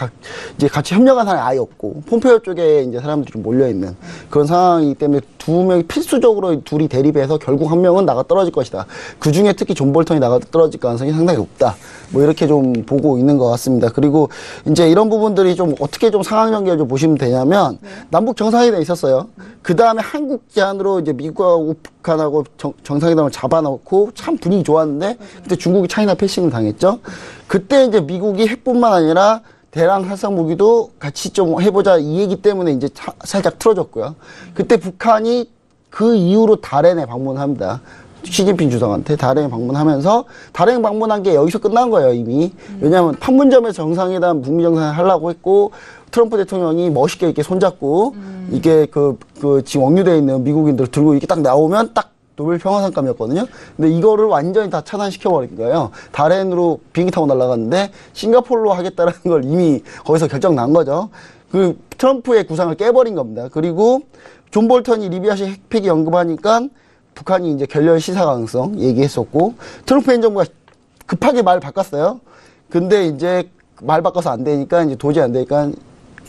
이제 같이 협력한 사람이 아예 없고 폼페이오 쪽에 이제 사람들이 좀 몰려 있는 그런 상황이기 때문에 2명이 필수적으로 둘이 대립해서 결국 한 명은 나가 떨어질 것이다. 그 중에 특히 존 볼턴이 나가 떨어질 가능성이 상당히 높다. 뭐 이렇게 좀 보고 있는 것 같습니다. 그리고 이제 이런 부분들이 좀 어떻게 좀 상황 연결 좀 보시면 되냐면 남북 정상회담이 있었어요. 그 다음에 한국 제안으로 이제 미국하고 북한하고 정상회담을 잡아놓고 참 분위기 좋았는데 그때 중국이 차이나 패싱을 당했죠. 그때 이제 미국이 핵뿐만 아니라 대량 살상 무기도 같이 좀 해보자 이 얘기 때문에 이제 살짝 틀어졌고요. 그때 북한이 그 이후로 다롄에 방문합니다. 시진핑 주석한테 다롄 방문하면서 다롄 방문한 게 여기서 끝난 거예요 이미. 왜냐하면 판문점에서 정상회담 북미 정상회담 하려고 했고 트럼프 대통령이 멋있게 이렇게 손잡고 이게 지금 억류되어 있는 미국인들 들고 이렇게 딱 나오면 딱 노벨 평화상감이었거든요. 근데 이거를 완전히 다 차단시켜버린 거예요. 다롄으로 비행기 타고 날아갔는데 싱가포르로 하겠다라는 걸 이미 거기서 결정 난 거죠. 그 트럼프의 구상을 깨버린 겁니다. 그리고 존 볼턴이 리비아식 핵폐기 언급하니까 북한이 이제 결렬 시사 가능성 얘기했었고 트럼프 행정부가 급하게 말 바꿨어요. 근데 이제 말 바꿔서 안 되니까 이제 도저히 안 되니까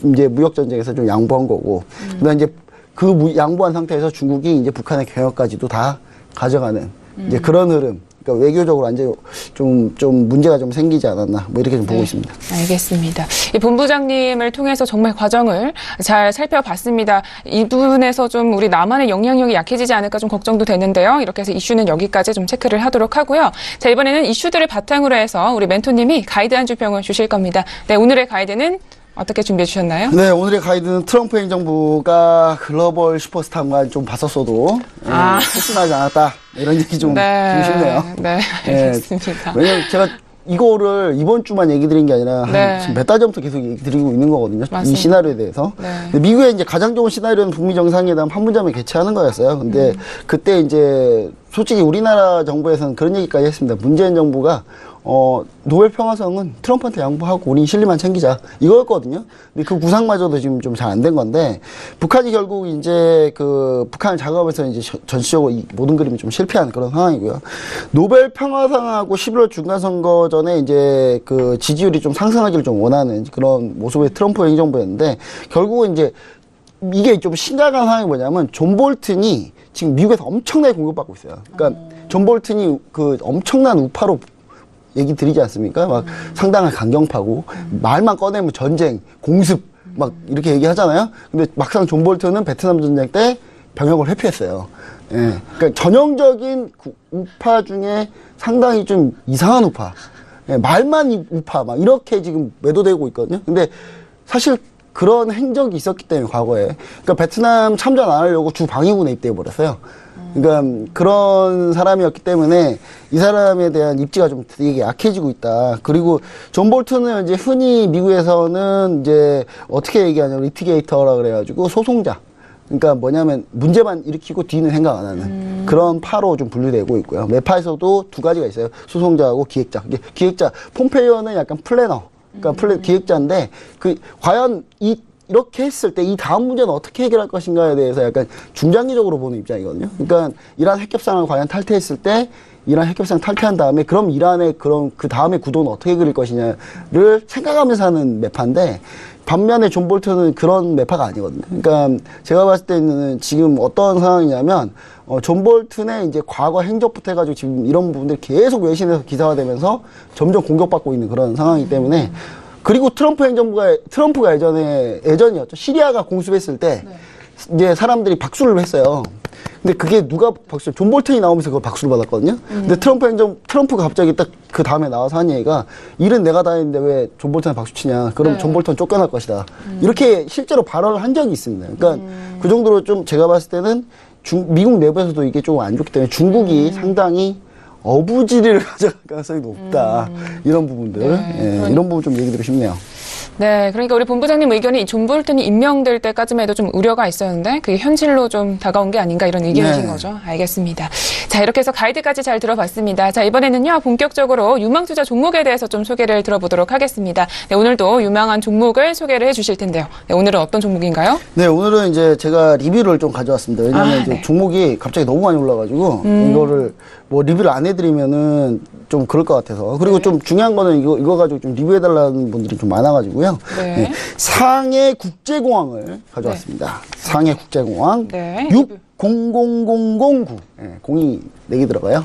이제 무역 전쟁에서 좀 양보한 거고 그다음 이제 그 양보한 상태에서 중국이 이제 북한의 경협까지도 다 가져가는 이제 그런 흐름. 그러니까 외교적으로 완전히 좀 문제가 좀 생기지 않았나 뭐 이렇게 좀 보고 있습니다. 알겠습니다. 이 본부장님을 통해서 정말 과정을 잘 살펴봤습니다. 이 부분에서 좀 우리 남한의 영향력이 약해지지 않을까 좀 걱정도 되는데요. 이렇게 해서 이슈는 여기까지 좀 체크를 하도록 하고요. 자, 이번에는 이슈들을 바탕으로 해서 우리 멘토님이 가이드 한 줄평을 주실 겁니다. 네, 오늘의 가이드는 어떻게 준비해 주셨나요? 네, 오늘의 가이드는 트럼프 행정부가 글로벌 슈퍼스타만 좀 봤었어도 실수하지 않았다. 이런 얘기 좀 드리고 싶네요. 네, 알겠습니다. 왜냐면 제가 이거를 이번 주만 얘기 드린 게 아니라 지금 몇 달 전부터 계속 얘기 드리고 있는 거거든요. 맞습니다. 이 시나리오에 대해서. 근데 미국의 이제 가장 좋은 시나리오는 북미 정상회담 판문점에 개최하는 거였어요. 근데 그때 이제 솔직히 우리나라 정부에서는 그런 얘기까지 했습니다. 문재인 정부가 노벨 평화상은 트럼프한테 양보하고 우린 실리만 챙기자 이거였거든요. 근데 그 구상마저도 지금 좀 잘 안 된 건데 북한이 결국 이제 북한을 작업해서 이제 전시적으로 이 모든 그림이 좀 실패한 그런 상황이고요. 노벨 평화상하고 11월 중간선거 전에 이제 지지율이 좀 상승하기를 좀 원하는 그런 모습의 트럼프 행정부였는데 결국은 이제 이게 좀 심각한 상황이 뭐냐면 존 볼튼이 지금 미국에서 엄청나게 공격받고 있어요. 그러니까 존 볼튼이 엄청난 우파로 얘기 드리지 않습니까? 막 상당한 강경파고 말만 꺼내면 전쟁, 공습 막 이렇게 얘기하잖아요. 근데 막상 존 볼턴은 베트남 전쟁 때 병역을 회피했어요. 예. 그러니까 전형적인 우파 중에 상당히 좀 이상한 우파. 예. 말만 우파 막 이렇게 지금 매도되고 있거든요. 근데 사실 그런 행적이 있었기 때문에 과거에 그러니까 베트남 참전 안 하려고 주 방위군에 입대해 버렸어요. 그러니까 그런 사람이었기 때문에 이 사람에 대한 입지가 좀 되게 약해지고 있다. 그리고 존 볼튼은 이제 흔히 미국에서는 이제 어떻게 얘기하냐면 리티게이터라 그래가지고 소송자. 그러니까 뭐냐면 문제만 일으키고 뒤는 생각 안 하는 그런 파로 좀 분류되고 있고요. 매파에서도 두 가지가 있어요. 소송자하고 기획자. 기획자 폼페이오는 약간 플래너. 그러니까 기획자인데 과연 이렇게 했을 때 이 다음 문제는 어떻게 해결할 것인가에 대해서 약간 중장기적으로 보는 입장이거든요. 그러니까 이란 핵협상을 과연 탈퇴했을 때 이란 핵협상 탈퇴한 다음에 그럼 이란의 그 다음에 구도는 어떻게 그릴 것이냐를 생각하면서 하는 매파인데 반면에 존 볼턴은 그런 매파가 아니거든요. 그러니까 제가 봤을 때는 지금 어떤 상황이냐면 존 볼턴의 이제 과거 행적부터 해가지고 지금 이런 부분들이 계속 외신에서 기사화되면서 점점 공격받고 있는 그런 상황이기 때문에 그리고 트럼프가 예전이었죠. 시리아가 공습했을 때 이제 사람들이 박수를 했어요. 근데 그게 누가 존 볼턴이 나오면서 그걸 박수를 받았거든요. 근데 트럼프가 갑자기 딱 그 다음에 나와서 한 얘기가 일은 내가 다 했는데 왜 존 볼턴에 박수 치냐. 그럼 존 볼턴 쫓겨날 것이다. 이렇게 실제로 발언을 한 적이 있습니다. 그러니까 그 정도로 좀 제가 봤을 때는 미국 내부에서도 이게 좀 안 좋기 때문에 중국이 상당히 어부지리를 가져갈 가능성이 높다. 이런 부분들. 네. 이런 부분 좀 얘기 드리고 싶네요. 네, 그러니까 우리 본부장님 의견이 존 볼튼이 임명될 때까지만 해도 좀 우려가 있었는데 그게 현실로 좀 다가온 게 아닌가 이런 의견이신 거죠. 알겠습니다. 자, 이렇게 해서 가이드까지 잘 들어봤습니다. 자, 이번에는요, 본격적으로 유망투자 종목에 대해서 좀 소개를 들어보도록 하겠습니다. 네, 오늘도 유망한 종목을 소개를 해주실 텐데요. 네, 오늘은 어떤 종목인가요? 네, 오늘은 이제 제가 리뷰를 좀 가져왔습니다. 왜냐하면 이제 네. 종목이 갑자기 너무 많이 올라가지고 이거를 뭐 리뷰를 안 해드리면은 좀 그럴 것 같아서. 그리고 좀 중요한 거는 이거 가지고 좀 리뷰해달라는 분들이 좀 많아가지고요. 네. 네, 상해 국제공항을 가져왔습니다. 상해 국제공항 네. 600009. 공이 4개 들어가요.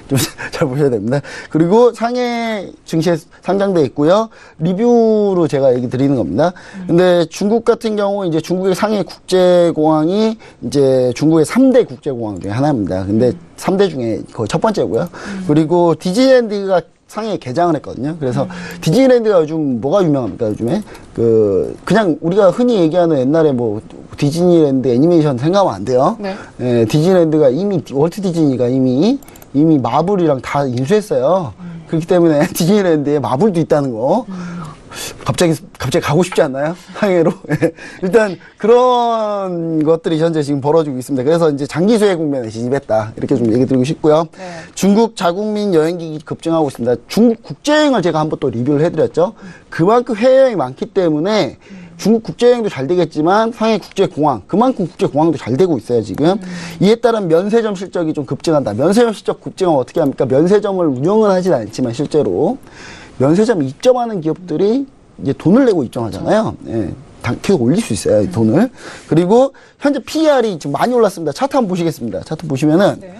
좀 잘 보셔야 됩니다. 그리고 상해 증시에 상장돼 있고요. 리뷰로 제가 얘기 드리는 겁니다. 근데 중국 같은 경우 이제 중국의 상해 국제공항이 이제 중국의 3대 국제공항 중에 하나입니다. 근데 3대 중에 거의 첫 번째고요. 그리고 디즈니랜드가 상해에 개장을 했거든요. 그래서 디즈니랜드가 요즘 뭐가 유명합니까? 요즘에 그냥 우리가 흔히 얘기하는 옛날에 뭐 디즈니랜드 애니메이션 생각하면 안 돼요. 네. 예, 디즈니랜드가 이미 월트 디즈니가 이미 마블이랑 다 인수했어요. 그렇기 때문에 디즈니랜드에 마블도 있다는 거. 갑자기 가고 싶지 않나요? 상해로. 일단 그런 것들이 현재 지금 벌어지고 있습니다. 그래서 이제 장기 수혜 국면에 진입했다. 이렇게 좀 얘기 드리고 싶고요. 네. 중국 자국민 여행객이 급증하고 있습니다. 중국 국제여행을 제가 한번 또 리뷰를 해드렸죠. 그만큼 해외여행이 많기 때문에 중국 국제여행도 잘 되겠지만 상해 국제공항, 그만큼 국제공항도 잘 되고 있어요, 지금. 이에 따른 면세점 실적이 좀 급증한다. 면세점 실적 급증은 어떻게 합니까? 면세점을 운영은 하진 않지만 실제로 면세점 입점하는 기업들이 이제 돈을 내고 입점하잖아요. 예. 계속 올릴 수 있어요, 이 돈을. 그리고 현재 PER이 지금 많이 올랐습니다. 차트 한번 보시겠습니다. 차트 보시면은, 네.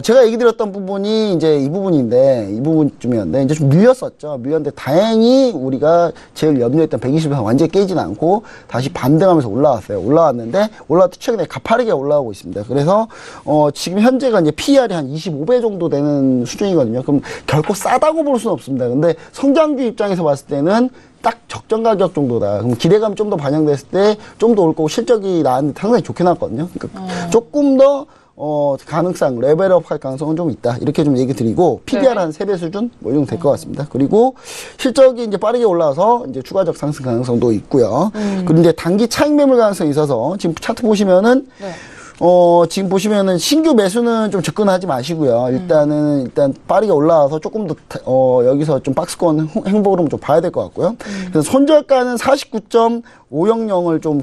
제가 얘기 드렸던 부분이 이제 이 부분쯤이었는데, 이제 좀 밀렸었죠. 밀렸는데, 다행히 우리가 제일 염려했던 120에서 완전히 깨진 않고, 다시 반등하면서 올라왔어요. 올라왔는데, 올라왔을 때 최근에 가파르게 올라오고 있습니다. 그래서, 지금 현재가 이제 PER이 한 25배 정도 되는 수준이거든요. 그럼 결코 싸다고 볼 수는 없습니다. 근데 성장주 입장에서 봤을 때는 딱 적정 가격 정도다. 그럼 기대감이 좀 더 반영됐을 때 좀 더 올 거고 실적이 나왔는데 상당히 좋게 나왔거든요. 그러니까 조금 더 가능성, 레벨업 할 가능성은 좀 있다. 이렇게 좀 얘기 드리고, PBR 한 3배 수준? 뭐, 이 정도 될 것 같습니다. 그리고 실적이 이제 빠르게 올라와서 이제 추가적 상승 가능성도 있고요. 그런데 단기 차익 매물 가능성이 있어서 지금 차트 보시면은, 네. 지금 보시면은 신규 매수는 좀 접근하지 마시고요. 일단 빠르게 올라와서 조금 더, 여기서 좀 박스권 행보를 좀 봐야 될 것 같고요. 그래서 손절가는 49.500을 좀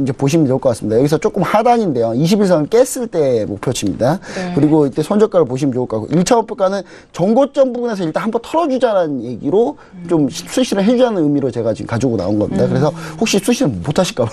이제 보시면 될 것 같습니다. 여기서 조금 하단인데요. 21선을 깼을 때 목표치입니다. 네. 그리고 이때 손절가를 보시면 좋을 것 같고, 1차 목표가는 정고점 부분에서 일단 한번 털어주자라는 얘기로 좀 수신을 해주자는 의미로 제가 지금 가지고 나온 겁니다. 그래서 혹시 수신을 못 하실까봐.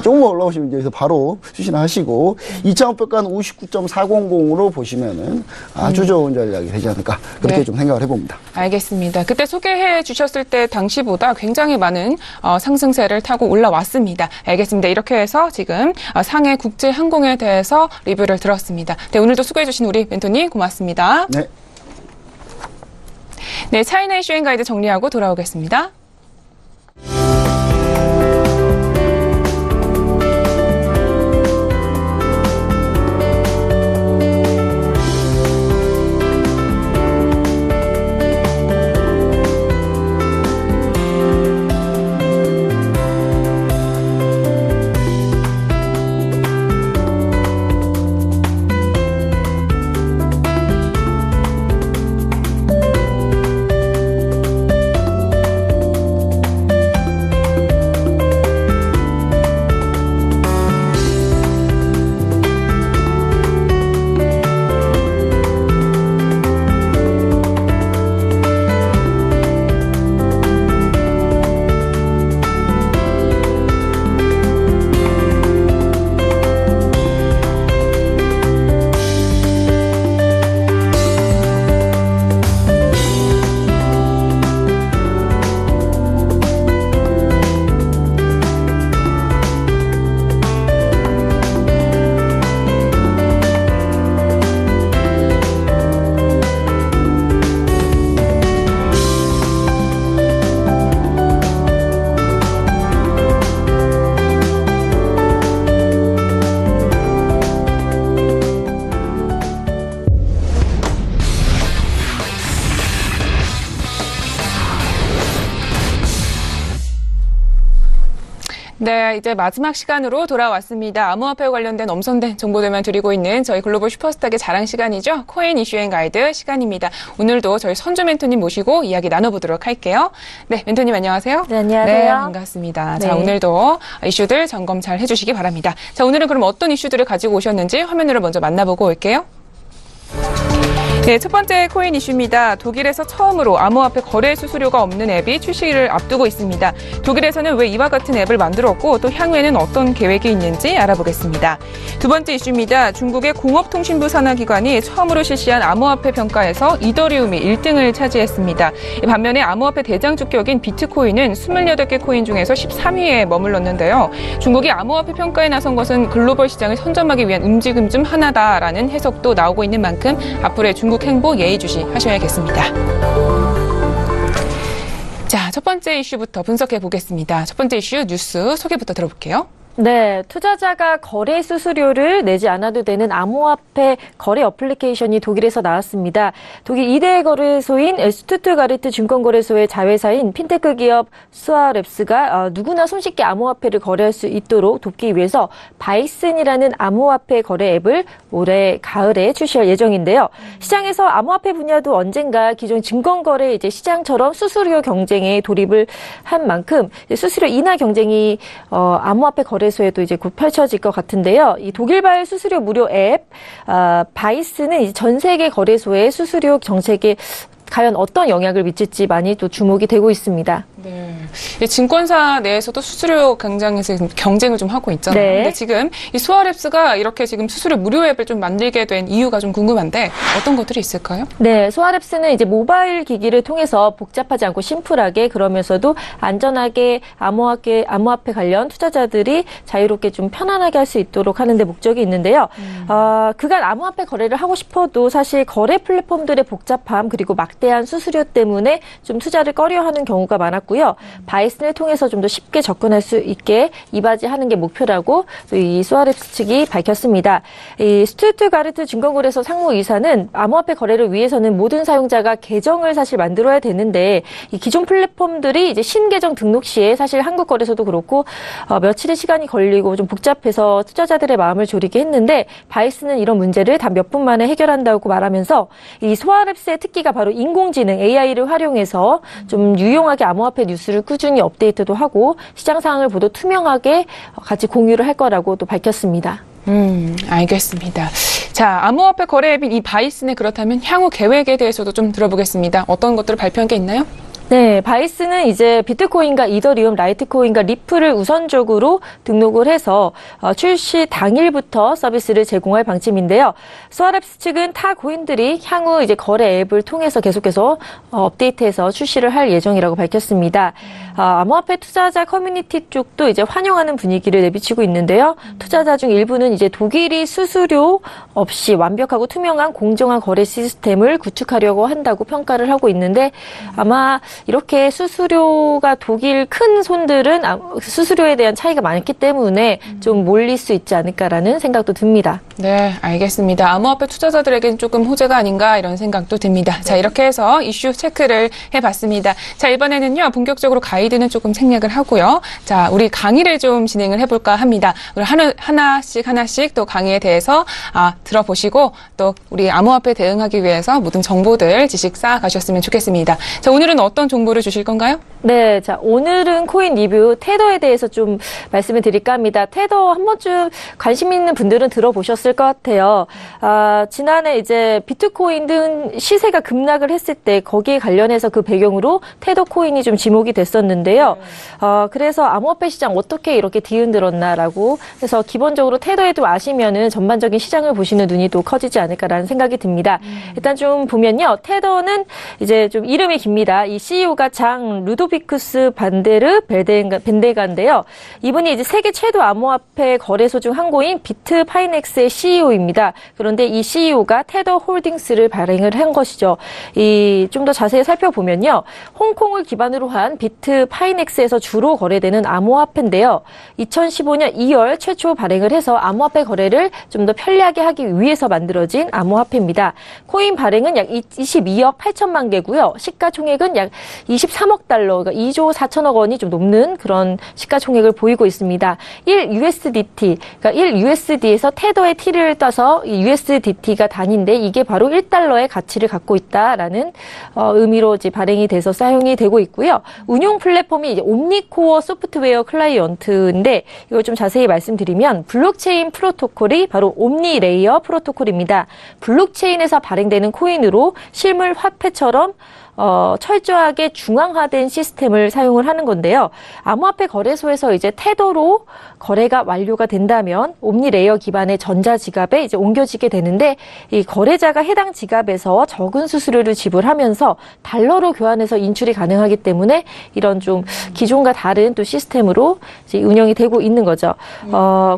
조금만 올라오시면 이제 여기서 바로 수신을 하시고, 2차 목표가는 59.400으로 보시면은 아주 좋은 전략이 되지 않을까. 그렇게 네. 좀 생각을 해봅니다. 알겠습니다. 그때 소개해 주셨을 때 당시보다 굉장히 많은 상승세를 타고 올라왔습니다. 알겠습니다. 이렇게 해서 지금 상해 국제항공에 대해서 리뷰를 들었습니다. 네, 오늘도 수고해 주신 우리 멘토님 고맙습니다. 네. 네, 차이나 이슈 가이드 정리하고 돌아오겠습니다. 네, 이제 마지막 시간으로 돌아왔습니다. 암호화폐 관련된 엄선된 정보들만 드리고 있는 저희 글로벌 슈퍼스탁의 자랑 시간이죠. 코인 이슈앤가이드 시간입니다. 오늘도 저희 선주 멘토님 모시고 이야기 나눠보도록 할게요. 네, 멘토님 안녕하세요. 네, 안녕하세요. 네, 반갑습니다. 네. 자, 오늘도 이슈들 점검 잘 해주시기 바랍니다. 자, 오늘은 그럼 어떤 이슈들을 가지고 오셨는지 화면으로 먼저 만나보고 올게요. 네, 첫 번째 코인 이슈입니다. 독일에서 처음으로 암호화폐 거래 수수료가 없는 앱이 출시를 앞두고 있습니다. 독일에서는 왜 이와 같은 앱을 만들었고 또 향후에는 어떤 계획이 있는지 알아보겠습니다. 두 번째 이슈입니다. 중국의 공업통신부 산하기관이 처음으로 실시한 암호화폐 평가에서 이더리움이 1등을 차지했습니다. 반면에 암호화폐 대장주 격인 비트코인은 28개 코인 중에서 13위에 머물렀는데요. 중국이 암호화폐 평가에 나선 것은 글로벌 시장을 선점하기 위한 움직임 중 하나다라는 해석도 나오고 있는 만큼 앞으로의 중국 행보 예의주시 하셔야겠습니다. 자, 첫 번째 이슈부터 분석해 보겠습니다. 첫 번째 이슈 뉴스 소개부터 들어볼게요. 네, 투자자가 거래 수수료를 내지 않아도 되는 암호화폐 거래 어플리케이션이 독일에서 나왔습니다. 독일 2대 거래소인 슈투트가르트 증권거래소의 자회사인 핀테크 기업 스와랩스가 누구나 손쉽게 암호화폐를 거래할 수 있도록 돕기 위해서 바이슨이라는 암호화폐 거래 앱을 올해 가을에 출시할 예정인데요. 시장에서 암호화폐 분야도 언젠가 기존 증권거래 시장처럼 수수료 경쟁에 돌입을 한 만큼 수수료 인하 경쟁이 암호화폐 거래소에도 곧 펼쳐질 것 같은데요. 이 독일발 수수료 무료 앱 바이스는 전 세계 거래소의 수수료 정책에 과연 어떤 영향을 미칠지 많이 또 주목이 되고 있습니다. 네, 증권사 내에서도 수수료 경쟁에서 경쟁을 좀 하고 있잖아요. 네. 근데 지금 이 스와랩스가 이렇게 지금 수수료 무료 앱을 좀 만들게 된 이유가 좀 궁금한데 어떤 것들이 있을까요? 네, 스와랩스는 모바일 기기를 통해서 복잡하지 않고 심플하게 그러면서도 안전하게 암호화폐 관련 투자자들이 자유롭게 좀 편안하게 할 수 있도록 하는 데 목적이 있는데요. 그간 암호화폐 거래를 하고 싶어도 사실 거래 플랫폼들의 복잡함 그리고 막대한 수수료 때문에 좀 투자를 꺼려하는 경우가 많았고요. 바이슨을 통해서 좀 더 쉽게 접근할 수 있게 이바지하는 게 목표라고 이 스와랩스 측이 밝혔습니다. 이 슈투트가르트 증권거래소 상무이사는 암호화폐 거래를 위해서는 모든 사용자가 계정을 사실 만들어야 되는데 이 기존 플랫폼들이 신계정 등록 시에 사실 한국 거래소도 그렇고 며칠의 시간이 걸리고 좀 복잡해서 투자자들의 마음을 졸이게 했는데 바이슨은 이런 문제를 단 몇 분 만에 해결한다고 말하면서 이 스와랩스의 특기가 바로 인공지능 AI를 활용해서 좀 유용하게 암호화폐 뉴스를 꾸준히 업데이트도 하고 시장 상황을 모두 투명하게 같이 공유를 할 거라고 또 밝혔습니다. 알겠습니다. 자, 암호화폐 거래 앱인 이 바이슨의 그렇다면 향후 계획에 대해서도 좀 들어보겠습니다. 어떤 것들을 발표한 게 있나요? 네, 바이슨은 비트코인과 이더리움, 라이트코인과 리플을 우선적으로 등록을 해서 출시 당일부터 서비스를 제공할 방침인데요. 스와랩스 측은 타 코인들이 향후 거래 앱을 통해서 계속해서 업데이트해서 출시를 할 예정이라고 밝혔습니다. 암호화폐 투자자 커뮤니티 쪽도 환영하는 분위기를 내비치고 있는데요. 투자자 중 일부는 독일이 수수료 없이 완벽하고 투명한 공정한 거래 시스템을 구축하려고 한다고 평가를 하고 있는데 아마 이렇게 수수료가 독일 큰 손들은 수수료에 대한 차이가 많기 때문에 좀 몰릴 수 있지 않을까라는 생각도 듭니다. 네, 알겠습니다. 암호화폐 투자자들에겐 조금 호재가 아닌가 이런 생각도 듭니다. 네. 자, 이렇게 해서 이슈 체크를 해봤습니다. 자, 이번에는요, 본격적으로 가이드는 조금 생략을 하고요. 자, 우리 강의를 좀 진행을 해볼까 합니다. 우리 하나씩 또 강의에 대해서 들어보시고 또 우리 암호화폐 대응하기 위해서 모든 정보들 지식 쌓아가셨으면 좋겠습니다. 자, 오늘은 어떤 정보를 주실 건가요? 네, 자, 오늘은 코인 리뷰 테더에 대해서 좀 말씀을 드릴까 합니다. 테더 한 번쯤 관심 있는 분들은 들어보셨을 것 같아요. 지난해 비트코인 등 시세가 급락을 했을 때 거기에 관련해서 그 배경으로 테더 코인이 좀 지목이 됐었는데요. 그래서 암호화폐 시장 어떻게 이렇게 뒤흔들었나라고 해서 기본적으로 테더에도 아시면은 전반적인 시장을 보시는 눈이 또 커지지 않을까라는 생각이 듭니다. 일단 좀 보면요. 테더는 좀 이름이 깁니다. 이 CEO가 장 루도비쿠스 반데르 벤데가인데요. 이분이 세계 최대 암호화폐 거래소 중 한 곳인 비트파이넥스의 CEO입니다. 그런데 이 CEO가 테더 홀딩스를 발행을 한 것이죠. 좀 더 자세히 살펴보면요. 홍콩을 기반으로 한 비트파이넥스에서 주로 거래되는 암호화폐인데요. 2015년 2월 최초 발행을 해서 암호화폐 거래를 좀 더 편리하게 하기 위해서 만들어진 암호화폐입니다. 코인 발행은 약 22억 8천만 개고요. 시가총액은 약 23억 달러, 그러니까 2조 4천억 원이 좀 넘는 그런 시가총액을 보이고 있습니다. 1USDT, 그러니까 1USD에서 테더의 T를 떠서 USDT가 단위인데 이게 바로 1달러의 가치를 갖고 있다라는 의미로 이제 발행이 돼서 사용이 되고 있고요. 운용 플랫폼이 이제 옴니코어 소프트웨어 클라이언트인데 이걸 좀 자세히 말씀드리면 블록체인 프로토콜이 바로 옴니레이어 프로토콜입니다. 블록체인에서 발행되는 코인으로 실물 화폐처럼 철저하게 중앙화된 시스템을 사용을 하는 건데요. 암호화폐 거래소에서 이제 테더로 거래가 완료가 된다면 옴니레이어 기반의 전자지갑에 이제 옮겨지게 되는데 이 거래자가 해당 지갑에서 적은 수수료를 지불하면서 달러로 교환해서 인출이 가능하기 때문에 이런 좀 기존과 다른 또 시스템으로 이제 운영이 되고 있는 거죠.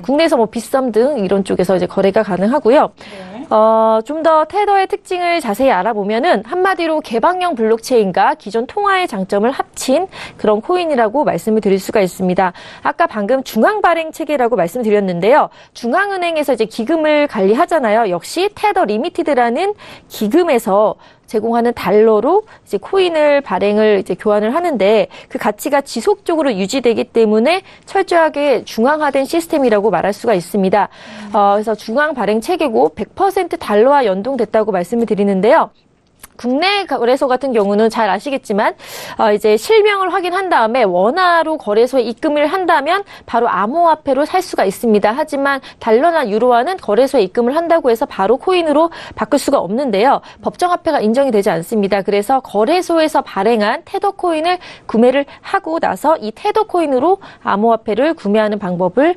국내에서 뭐 빗썸 등 이런 쪽에서 이제 거래가 가능하고요. 좀 더 테더의 특징을 자세히 알아보면은 한마디로 개방형 블록체인과 기존 통화의 장점을 합친 그런 코인이라고 말씀을 드릴 수가 있습니다. 아까 방금 중앙 발행 체계라고 말씀드렸는데요. 중앙은행에서 이제 기금을 관리하잖아요. 역시 테더 리미티드라는 기금에서 제공하는 달러로 이제 코인을 발행을 이제 교환을 하는데 그 가치가 지속적으로 유지되기 때문에 철저하게 중앙화된 시스템이라고 말할 수가 있습니다. 그래서 중앙 발행 체계고 100% 달러와 연동됐다고 말씀을 드리는데요. 국내 거래소 같은 경우는 잘 아시겠지만 이제 실명을 확인한 다음에 원화로 거래소에 입금을 한다면 바로 암호화폐로 살 수가 있습니다. 하지만 달러나 유로화는 거래소에 입금을 한다고 해서 바로 코인으로 바꿀 수가 없는데요. 법정화폐가 인정이 되지 않습니다. 그래서 거래소에서 발행한 테더 코인을 구매를 하고 나서 이 테더 코인으로 암호화폐를 구매하는 방법을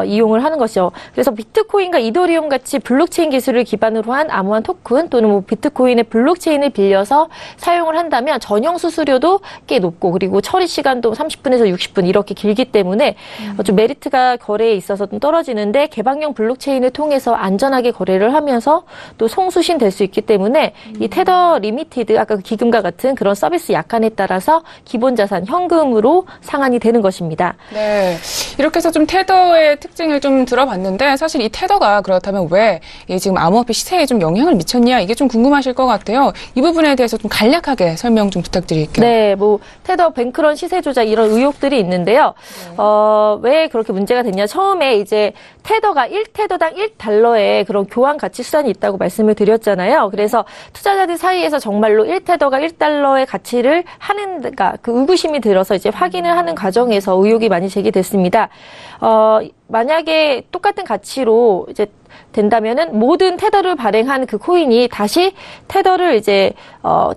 이용을 하는 것이죠. 그래서 비트코인과 이더리움 같이 블록체인 기술을 기반으로 한 암호환 토큰 또는 뭐 비트코인의 블록체인을 빌려서 사용을 한다면 전용 수수료도 꽤 높고 그리고 처리 시간도 30분에서 60분 이렇게 길기 때문에 좀 메리트가 거래에 있어서 좀 떨어지는데 개방형 블록체인을 통해서 안전하게 거래를 하면서 또 송수신 될 수 있기 때문에 이 테더 리미티드 아까 기금과 같은 그런 서비스 약관에 따라서 기본 자산 현금으로 상환이 되는 것입니다. 네, 이렇게 해서 좀 테더의 특징을 좀 들어봤는데 사실 이 테더가 그렇다면 왜 지금 암호화폐 시세에 좀 영향을 미쳤냐 이게 좀 궁금하실 것 같아요. 이 부분에 대해서 좀 간략하게 설명 좀 부탁드릴게요. 네, 뭐 테더 뱅크런 시세 조작 이런 의혹들이 있는데요. 왜 그렇게 문제가 됐냐? 처음에 이제 테더가 1테더당 1달러의 그런 교환 가치 수단이 있다고 말씀을 드렸잖아요. 그래서 투자자들 사이에서 정말로 1테더가 1달러의 가치를 하는 그러니까 그 의구심이 들어서 이제 확인을 하는 과정에서 의혹이 많이 제기됐습니다. 만약에 똑같은 가치로 이제 된다면은 모든 테더를 발행한 그 코인이 다시 테더를 이제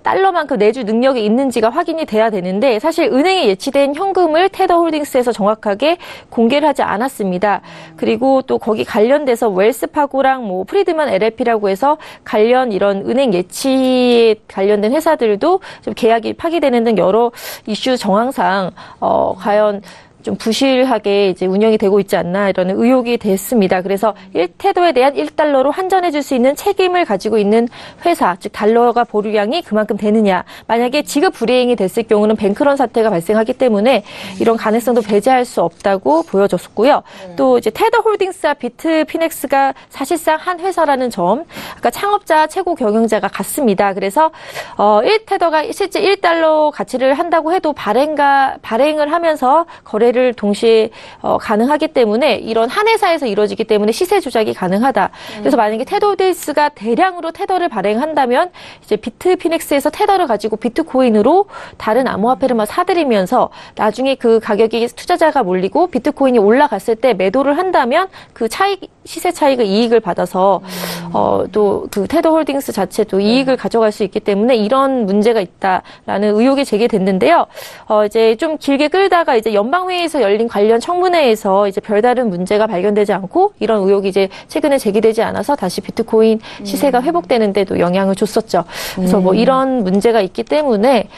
달러만큼 내줄 능력이 있는지가 확인이 돼야 되는데 사실 은행에 예치된 현금을 테더 홀딩스에서 정확하게 공개를 하지 않았습니다. 그리고 또 거기 관련돼서 웰스파고랑 뭐 프리드먼 LLP라고 해서 관련 이런 은행 예치에 관련된 회사들도 좀 계약이 파기되는 등 여러 이슈 정황상 과연 좀 부실하게 이제 운영이 되고 있지 않나 이런 의혹이 됐습니다. 그래서 1테더에 대한 1달러로 환전해 줄 수 있는 책임을 가지고 있는 회사, 즉 달러가 보류량이 그만큼 되느냐. 만약에 지급 불이행이 됐을 경우는 뱅크런 사태가 발생하기 때문에 이런 가능성도 배제할 수 없다고 보여졌고요. 또 이제 테더 홀딩스와 비트피넥스가 사실상 한 회사라는 점, 아까 창업자 최고 경영자가 같습니다. 그래서 1테더가 실제 1달러 가치를 한다고 해도 발행을 하면서 거래를 동시에 가능하기 때문에 이런 한 회사에서 이루어지기 때문에 시세 조작이 가능하다. 그래서 만약에 테더 홀딩스가 대량으로 테더를 발행한다면 이제 비트피넥스에서 테더를 가지고 비트코인으로 다른 암호화폐를 사들이면서 나중에 그 가격이 투자자가 몰리고 비트코인이 올라갔을 때 매도를 한다면 그 차익 시세 차익의 이익을 받아서 또 그 테더 홀딩스 자체도 이익을 가져갈 수 있기 때문에 이런 문제가 있다라는 의혹이 제기됐는데요. 이제 좀 길게 끌다가 이제 연방회의에서 열린 관련 청문회에서 이제 별다른 문제가 발견되지 않고 이런 의혹이 이제 최근에 제기되지 않아서 다시 비트코인 시세가 회복되는데도 영향을 줬었죠. 그래서 뭐 이런 문제가 있기 때문에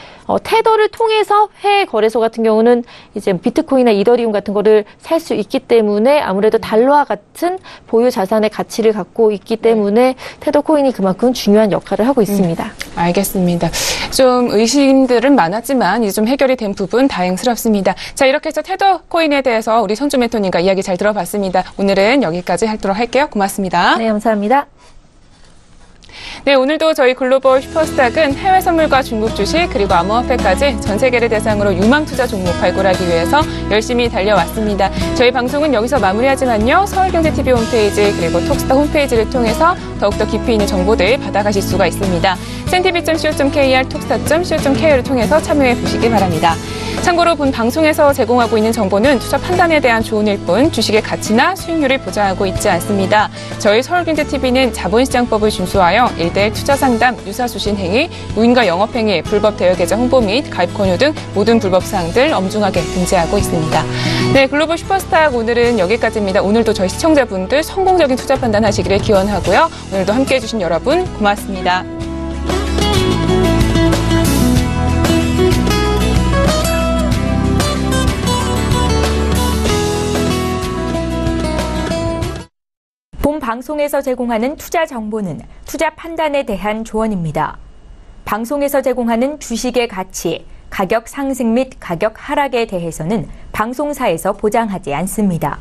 테더를 통해서 해외 거래소 같은 경우는 이제 비트코인이나 이더리움 같은 거를 살 수 있기 때문에 아무래도 달러와 같은 보유 자산의 가치를 갖고 있기 때문에 테더 코인이 그만큼 중요한 역할을 하고 있습니다. 알겠습니다. 좀 의심들은 많았지만 이제 좀 해결이 된 부분 다행스럽습니다. 자, 이렇게 해서 테더 코인에 대해서 우리 손주 멘토님과 이야기 잘 들어봤습니다. 오늘은 여기까지 하도록 할게요. 고맙습니다. 네, 감사합니다. 네, 오늘도 저희 글로벌 슈퍼스탁은 해외 선물과 중국 주식 그리고 암호화폐까지 전 세계를 대상으로 유망 투자 종목 발굴하기 위해서 열심히 달려왔습니다. 저희 방송은 여기서 마무리하지만요. 서울경제TV 홈페이지 그리고 톡스타 홈페이지를 통해서 더욱더 깊이 있는 정보들 받아가실 수가 있습니다. cntv.co.kr, 톡스타.co.kr을 통해서 참여해 보시기 바랍니다. 참고로 본 방송에서 제공하고 있는 정보는 투자 판단에 대한 조언일 뿐 주식의 가치나 수익률을 보장하고 있지 않습니다. 저희 서울경제TV는 자본시장법을 준수하여 1:1 투자 상담, 유사수신 행위, 무인과 영업행위, 불법 대여 계좌 홍보 및 가입 권유 등 모든 불법 사항들 엄중하게 금지하고 있습니다. 네, 글로벌 슈퍼스탁 오늘은 여기까지입니다. 오늘도 저희 시청자분들 성공적인 투자 판단하시기를 기원하고요. 오늘도 함께해 주신 여러분 고맙습니다. 본 방송에서 제공하는 투자 정보는 투자 판단에 대한 조언입니다. 방송에서 제공하는 주식의 가치, 가격 상승 및 가격 하락에 대해서는 방송사에서 보장하지 않습니다.